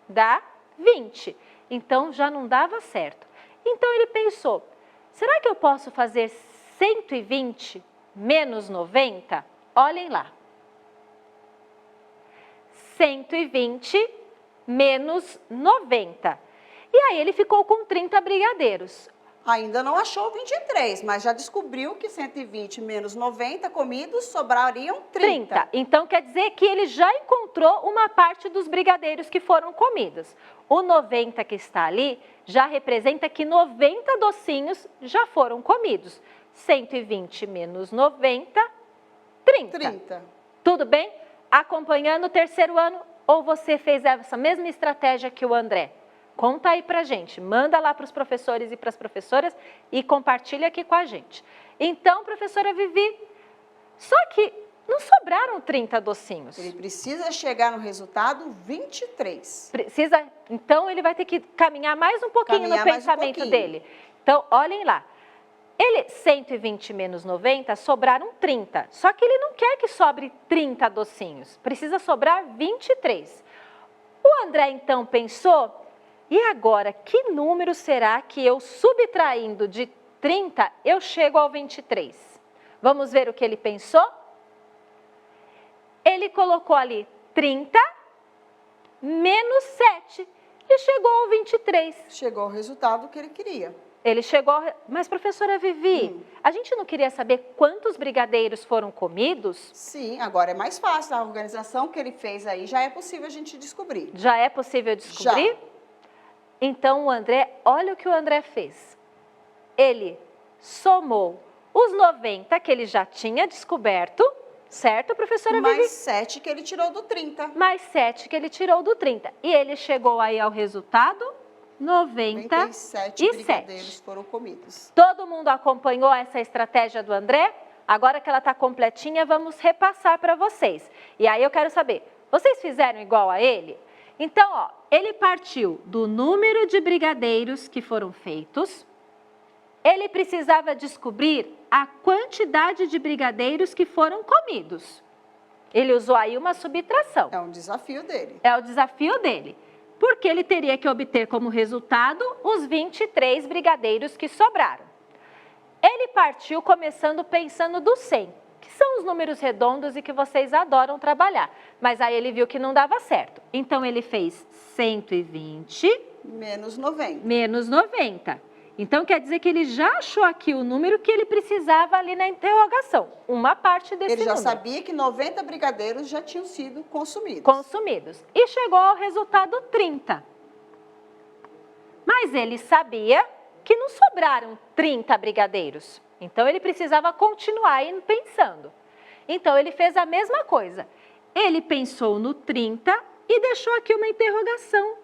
dá 20. Então, já não dava certo. Então, ele pensou, será que eu posso fazer 120 menos 90? Olhem lá. 120 menos 90. E aí, ele ficou com 30 brigadeiros. Ainda não achou 23, mas já descobriu que 120 menos 90 comidos sobrariam 30. Então, quer dizer que ele já encontrou uma parte dos brigadeiros que foram comidos. O 90 que está ali já representa que 90 docinhos já foram comidos. 120 menos 90, 30. Tudo bem? Acompanhando o terceiro ano, ou você fez essa mesma estratégia que o André? Conta aí pra gente, manda lá para os professores e para as professoras e compartilha aqui com a gente. Então, professora Vivi, só que não sobraram 30 docinhos. Ele precisa chegar no resultado 23. Então ele vai ter que caminhar mais um pouquinho no pensamento dele. Então, olhem lá. 120 menos 90, sobraram 30. Só que ele não quer que sobre 30 docinhos. Precisa sobrar 23. O André, então, pensou... E agora, que número será que eu, subtraindo de 30, eu chego ao 23? Vamos ver o que ele pensou? Ele colocou ali 30 menos 7 e chegou ao 23. Chegou ao resultado que ele queria. Ele chegou ao... Mas, professora Vivi, a gente não queria saber quantos brigadeiros foram comidos? Sim, agora é mais fácil. A organização que ele fez aí já é possível a gente descobrir. Já é possível descobrir? Já. Então, o André, olha o que o André fez. Ele somou os 90 que ele já tinha descoberto, certo, professora Vivi? Mais 7 que ele tirou do 30. Mais 7 que ele tirou do 30. E ele chegou aí ao resultado 97 brigadeiros foram comidos. Todo mundo acompanhou essa estratégia do André? Agora que ela está completinha, vamos repassar para vocês. E aí eu quero saber, vocês fizeram igual a ele? Então, ó, ele partiu do número de brigadeiros que foram feitos, ele precisava descobrir a quantidade de brigadeiros que foram comidos. Ele usou aí uma subtração. É um desafio dele. É o desafio dele, porque ele teria que obter como resultado os 23 brigadeiros que sobraram. Ele partiu começando pensando do 100. Que são os números redondos e que vocês adoram trabalhar. Mas aí ele viu que não dava certo. Então, ele fez 120... Menos 90. Menos 90. Então, quer dizer que ele já achou aqui o número que ele precisava ali na interrogação. Uma parte desse número. Ele já sabia que 90 brigadeiros já tinham sido consumidos. Consumidos. E chegou ao resultado 30. Mas ele sabia que não sobraram 30 brigadeiros. Então, ele precisava continuar pensando. Então, ele fez a mesma coisa. Ele pensou no 30 e deixou aqui uma interrogação.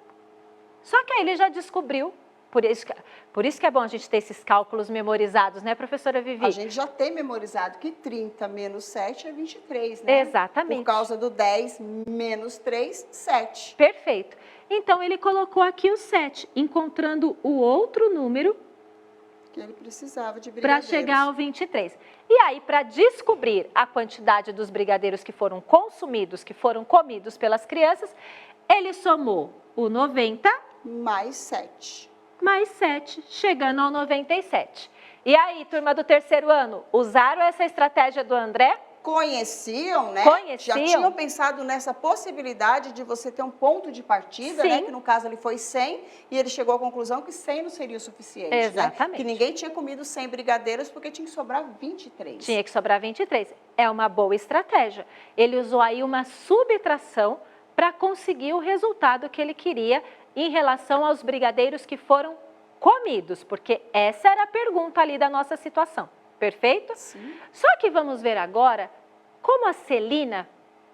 Só que aí ele já descobriu Por isso que é bom a gente ter esses cálculos memorizados, né, professora Vivi? A gente já tem memorizado que 30 menos 7 é 23, né? Exatamente. Por causa do 10 menos 3, 7. Perfeito. Então, ele colocou aqui o 7, encontrando o outro número Que ele precisava de para brigadeiros. chegar ao 23. E aí, para descobrir a quantidade dos brigadeiros que foram consumidos, que foram comidos pelas crianças, ele somou o 90 Mais 7. mais 7, chegando ao 97. E aí, turma do terceiro ano, usaram essa estratégia do André? Conheciam, né? Conheciam. Já tinham pensado nessa possibilidade de você ter um ponto de partida, Sim. né? Que no caso ele foi 100 e ele chegou à conclusão que 100 não seria o suficiente. Exatamente. Né? Que ninguém tinha comido 100 brigadeiros porque tinha que sobrar 23. Tinha que sobrar 23. É uma boa estratégia. Ele usou aí uma subtração para conseguir o resultado que ele queria em relação aos brigadeiros que foram comidos, porque essa era a pergunta ali da nossa situação. Perfeito? Sim. Só que vamos ver agora como a Celina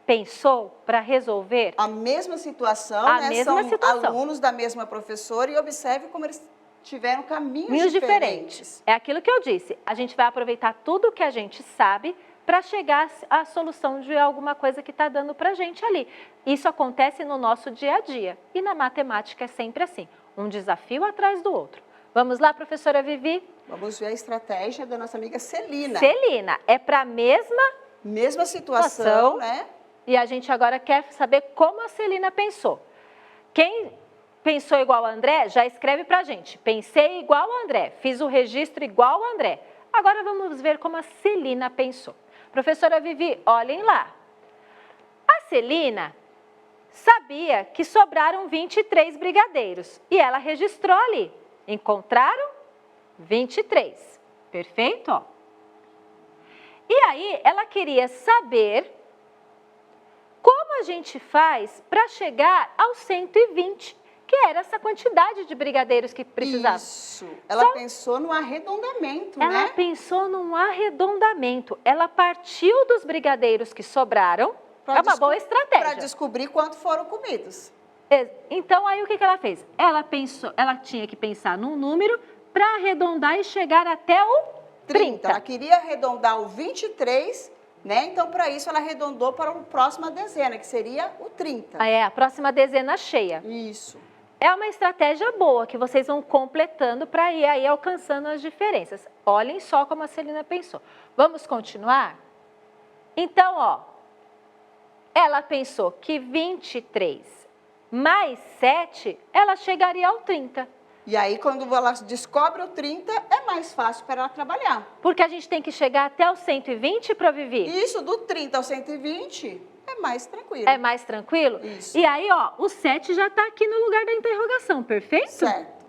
pensou para resolver. A mesma situação, A né? mesma São situação. alunos da mesma professora e observe como eles tiveram caminhos Caminhos diferentes. diferentes. É aquilo que eu disse. A gente vai aproveitar tudo o que a gente sabe para chegar à solução de alguma coisa que está dando para a gente ali. Isso acontece no nosso dia a dia. E na matemática é sempre assim, um desafio atrás do outro. Vamos lá, professora Vivi? Vamos ver a estratégia da nossa amiga Celina. Celina, é para a Mesma situação, né? E a gente agora quer saber como a Celina pensou. Quem pensou igual a André, já escreve para a gente. Pensei igual a André, fiz o registro igual a André. Agora vamos ver como a Celina pensou. Professora Vivi, olhem lá. A Celina sabia que sobraram 23 brigadeiros e ela registrou ali. Encontraram 23. Perfeito? Ó. E aí, ela queria saber como a gente faz para chegar aos 120, que era essa quantidade de brigadeiros que precisava. Isso. Ela pensou no arredondamento, Ela né? pensou num arredondamento. Ela partiu dos brigadeiros que sobraram. É uma boa estratégia. Para descobrir quanto foram comidos. Então, aí o que ela fez? Ela tinha que pensar num número para arredondar e chegar até o 30. Ela queria arredondar o 23, né? Então, para isso, ela arredondou para a próxima dezena, que seria o 30. É, a próxima dezena cheia. Isso. É uma estratégia boa que vocês vão completando para ir aí alcançando as diferenças. Olhem só como a Celina pensou. Vamos continuar? Então, ó, ela pensou que 23 mais 7, ela chegaria ao 30. E aí, quando ela descobre o 30, é mais fácil para ela trabalhar. Porque a gente tem que chegar até o 120 para Vivi. Isso, do 30 ao 120, é mais tranquilo. É mais tranquilo? Isso. E aí, ó, o 7 já está aqui no lugar da interrogação, perfeito? Certo.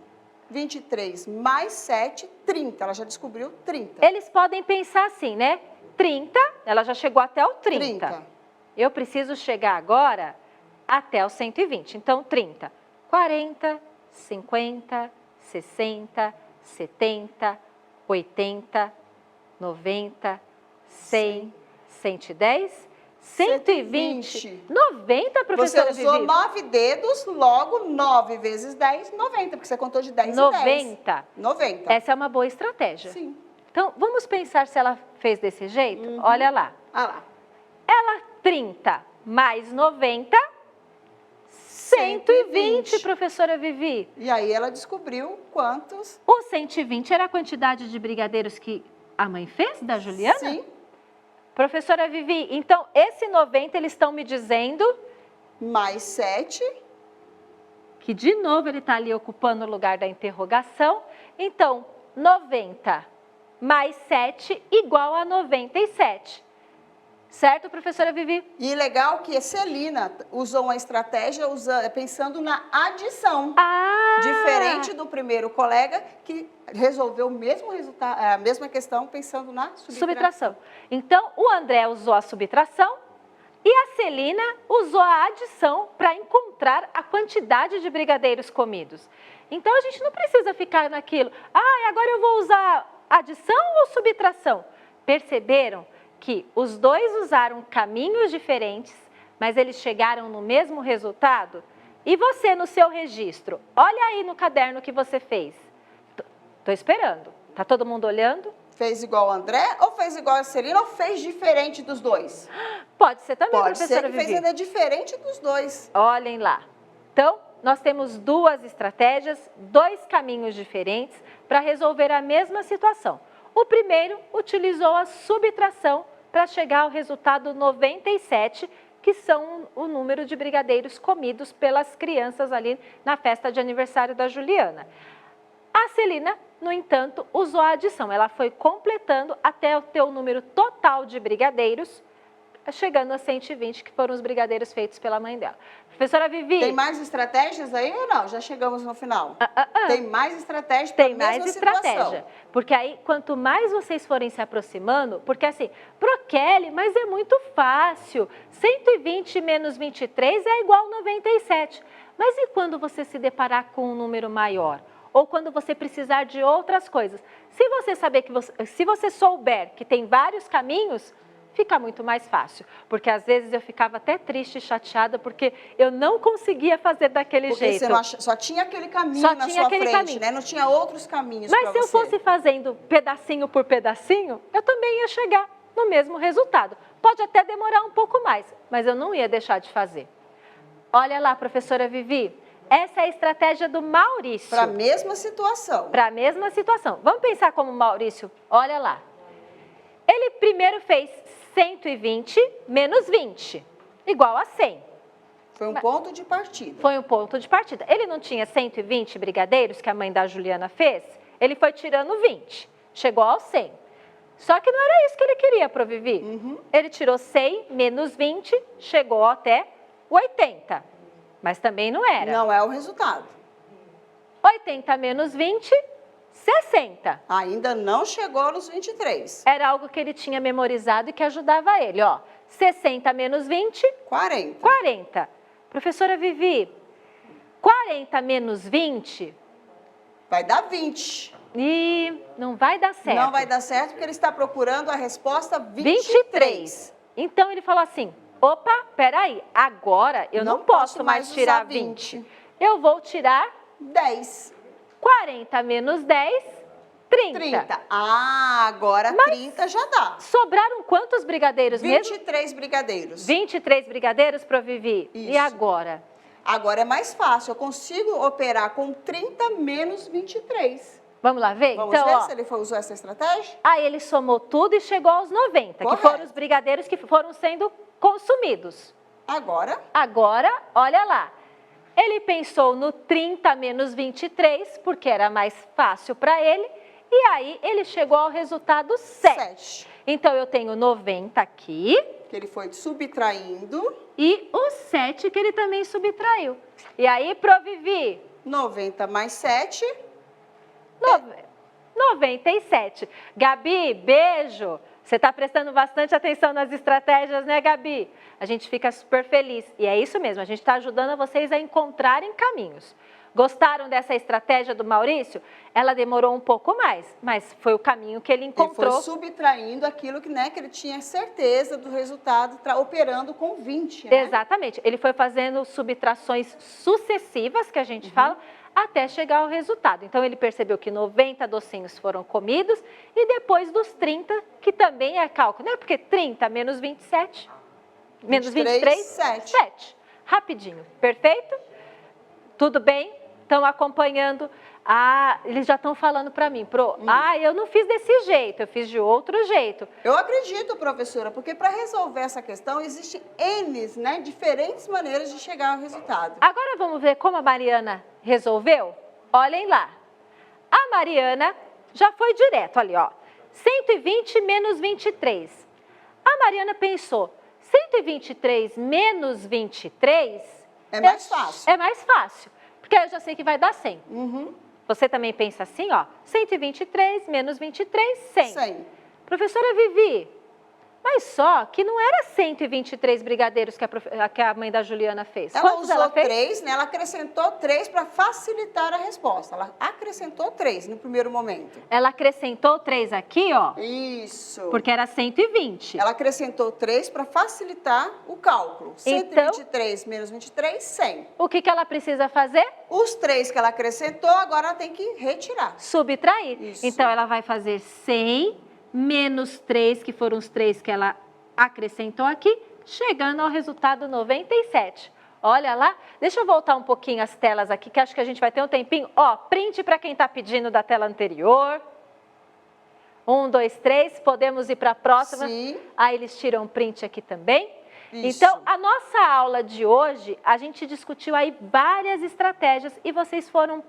23 mais 7, 30. Ela já descobriu 30. Eles podem pensar assim, né? 30, ela já chegou até o 30. Eu preciso chegar agora até o 120. Então, 30, 40, 50, 60, 70, 80, 90, 100, 110, 120, 90, professora Você usou Vivi? 9 dedos, logo 9 vezes 10, 90, porque você contou de 10 em 10. 90. 90. Essa é uma boa estratégia. Sim. Então, vamos pensar se ela fez desse jeito? Olha lá. Ah lá. Ela 30 mais 90, 120, professora Vivi. E aí ela descobriu quantos? O 120 era a quantidade de brigadeiros que a mãe fez da Juliana? Sim. Professora Vivi, então esse 90 eles estão me dizendo Mais 7. que de novo ele está ali ocupando o lugar da interrogação. Então, 90 mais 7 igual a 97. Certo, professora Vivi? E legal que a Celina usou uma estratégia pensando na adição. Diferente do primeiro colega, que resolveu o mesmo resultado, a mesma questão pensando na Subtração. Então, o André usou a subtração e a Celina usou a adição para encontrar a quantidade de brigadeiros comidos. Então, a gente não precisa ficar naquilo. Agora eu vou usar adição ou subtração? Perceberam que os dois usaram caminhos diferentes, mas eles chegaram no mesmo resultado? E você, no seu registro, olha aí no caderno que você fez. Tô esperando. Tá todo mundo olhando? Fez igual o André, ou fez igual a Celina, ou fez diferente dos dois? Pode ser também, Pode ser professora que fez Vivi. ainda diferente dos dois. Olhem lá. Então, nós temos duas estratégias, dois caminhos diferentes para resolver a mesma situação. O primeiro utilizou a subtração para chegar ao resultado 97, que são o número de brigadeiros comidos pelas crianças ali na festa de aniversário da Juliana. A Celina, no entanto, usou a adição. Ela foi completando até ter o número total de brigadeiros, chegando a 120, que foram os brigadeiros feitos pela mãe dela. Professora Vivi... Tem mais estratégias aí ou não? Já chegamos no final. Tem mais estratégia Tem para a mesma mais estratégia. situação. Porque aí, quanto mais vocês forem se aproximando, porque assim, pro Kelly, mas é muito fácil. 120 menos 23 é igual a 97. Mas e quando você se deparar com um número maior? Ou quando você precisar de outras coisas? Se você saber se você souber que tem vários caminhos, fica muito mais fácil. Porque às vezes eu ficava até triste e chateada porque eu não conseguia fazer daquele jeito. Porque você só tinha aquele caminho Só na tinha sua aquele frente, caminho. né? Não tinha outros caminhos Mas para se eu você. fosse fazendo pedacinho por pedacinho, eu também ia chegar no mesmo resultado. Pode até demorar um pouco mais, mas eu não ia deixar de fazer. Olha lá, professora Vivi, essa é a estratégia do Maurício. Para a mesma situação. Para a mesma situação. Vamos pensar como o Maurício, olha lá. Ele primeiro fez 120 menos 20, igual a 100. Foi um ponto de partida. Foi um ponto de partida. Ele não tinha 120 brigadeiros que a mãe da Juliana fez? Ele foi tirando 20, chegou ao 100. Só que não era isso que ele queria, Pro Vivi. Ele tirou 100 menos 20, chegou até 80. Mas também não era. Não é o resultado. 80 menos 20, 60. Ainda não chegou nos 23. Era algo que ele tinha memorizado e que ajudava ele, ó. 60 menos 20, 40. 40. Professora Vivi, 40 menos 20... Vai dar 20. E não vai dar certo. Não vai dar certo porque ele está procurando a resposta 23. Então ele falou assim, opa, peraí, agora eu não posso mais tirar usar 20. Eu vou tirar 10. 40 menos 10, 30. 30. Ah, agora 30 já dá. Sobraram quantos brigadeiros mesmo? 23 brigadeiros. 23 brigadeiros para Vivi. Isso. E agora? Agora é mais fácil. Eu consigo operar com 30 menos 23. Vamos lá ver? Vamos então, ver ó, se ele usou essa estratégia? aí ele somou tudo e chegou aos 90, Correto. que foram os brigadeiros que foram sendo consumidos. Agora, Agora, olha lá. Ele pensou no 30 menos 23, porque era mais fácil para ele, e aí ele chegou ao resultado 7. 7. Então, eu tenho 90 aqui Que ele foi subtraindo. e o 7 que ele também subtraiu. E aí, Pro Vivi, 90 mais 7. 97. Gabi, beijo. Você está prestando bastante atenção nas estratégias, né, Gabi? A gente fica super feliz. E é isso mesmo, a gente está ajudando vocês a encontrarem caminhos. Gostaram dessa estratégia do Maurício? Ela demorou um pouco mais, mas foi o caminho que ele Ele encontrou. foi subtraindo aquilo que, né, que ele tinha certeza do resultado, operando com 20, né? Exatamente. Ele foi fazendo subtrações sucessivas, que a gente fala, até chegar ao resultado. Então, ele percebeu que 90 docinhos foram comidos e depois dos 30, que também é cálculo, né? Porque 30 menos 27, menos 23, 7. 7. Rapidinho, perfeito? Tudo bem? Estão acompanhando? Ah, eles já estão falando para mim, eu não fiz desse jeito, eu fiz de outro jeito. Eu acredito, professora, porque para resolver essa questão existem N, né, diferentes maneiras de chegar ao resultado. Agora vamos ver como a Mariana resolveu? Olhem lá. A Mariana já foi direto ali, ó. 120 menos 23. A Mariana pensou, 123 menos 23... É mais fácil. É mais fácil, porque eu já sei que vai dar 100. Uhum. Você também pensa assim, ó, 123 menos 23, 100. 100. Professora Vivi, Mas só que não era 123 brigadeiros que a mãe da Juliana fez. Ela Quantos usou ela fez? 3, né? Ela acrescentou 3 para facilitar a resposta. Ela acrescentou 3 no primeiro momento. Ela acrescentou 3 aqui, ó. Isso. Porque era 120. Ela acrescentou 3 para facilitar o cálculo. Então, 123 menos 23, 100. O que ela precisa fazer? Os 3 que ela acrescentou, agora ela tem que retirar. Subtrair. Isso. Então, ela vai fazer 100 menos 3, que foram os 3 que ela acrescentou aqui, chegando ao resultado 97. Olha lá, deixa eu voltar um pouquinho as telas aqui, que acho que a gente vai ter um tempinho. Ó, print para quem está pedindo da tela anterior. 1, 2, 3, podemos ir para a próxima. Sim. Aí eles tiram print aqui também. Isso. Então, a nossa aula de hoje, a gente discutiu aí várias estratégias e vocês foram,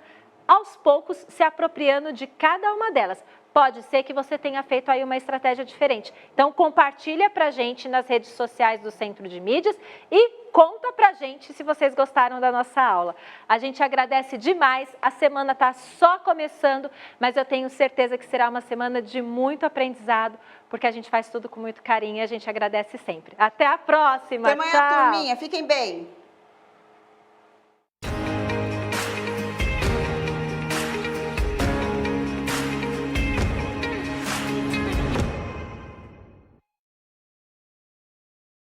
aos poucos, se apropriando de cada uma delas. Pode ser que você tenha feito aí uma estratégia diferente. Então, compartilha pra gente nas redes sociais do Centro de Mídias e conta pra gente se vocês gostaram da nossa aula. A gente agradece demais, a semana está só começando, mas eu tenho certeza que será uma semana de muito aprendizado, porque a gente faz tudo com muito carinho e a gente agradece sempre. Até a próxima, Até amanhã, tchau! turminha. Fiquem bem.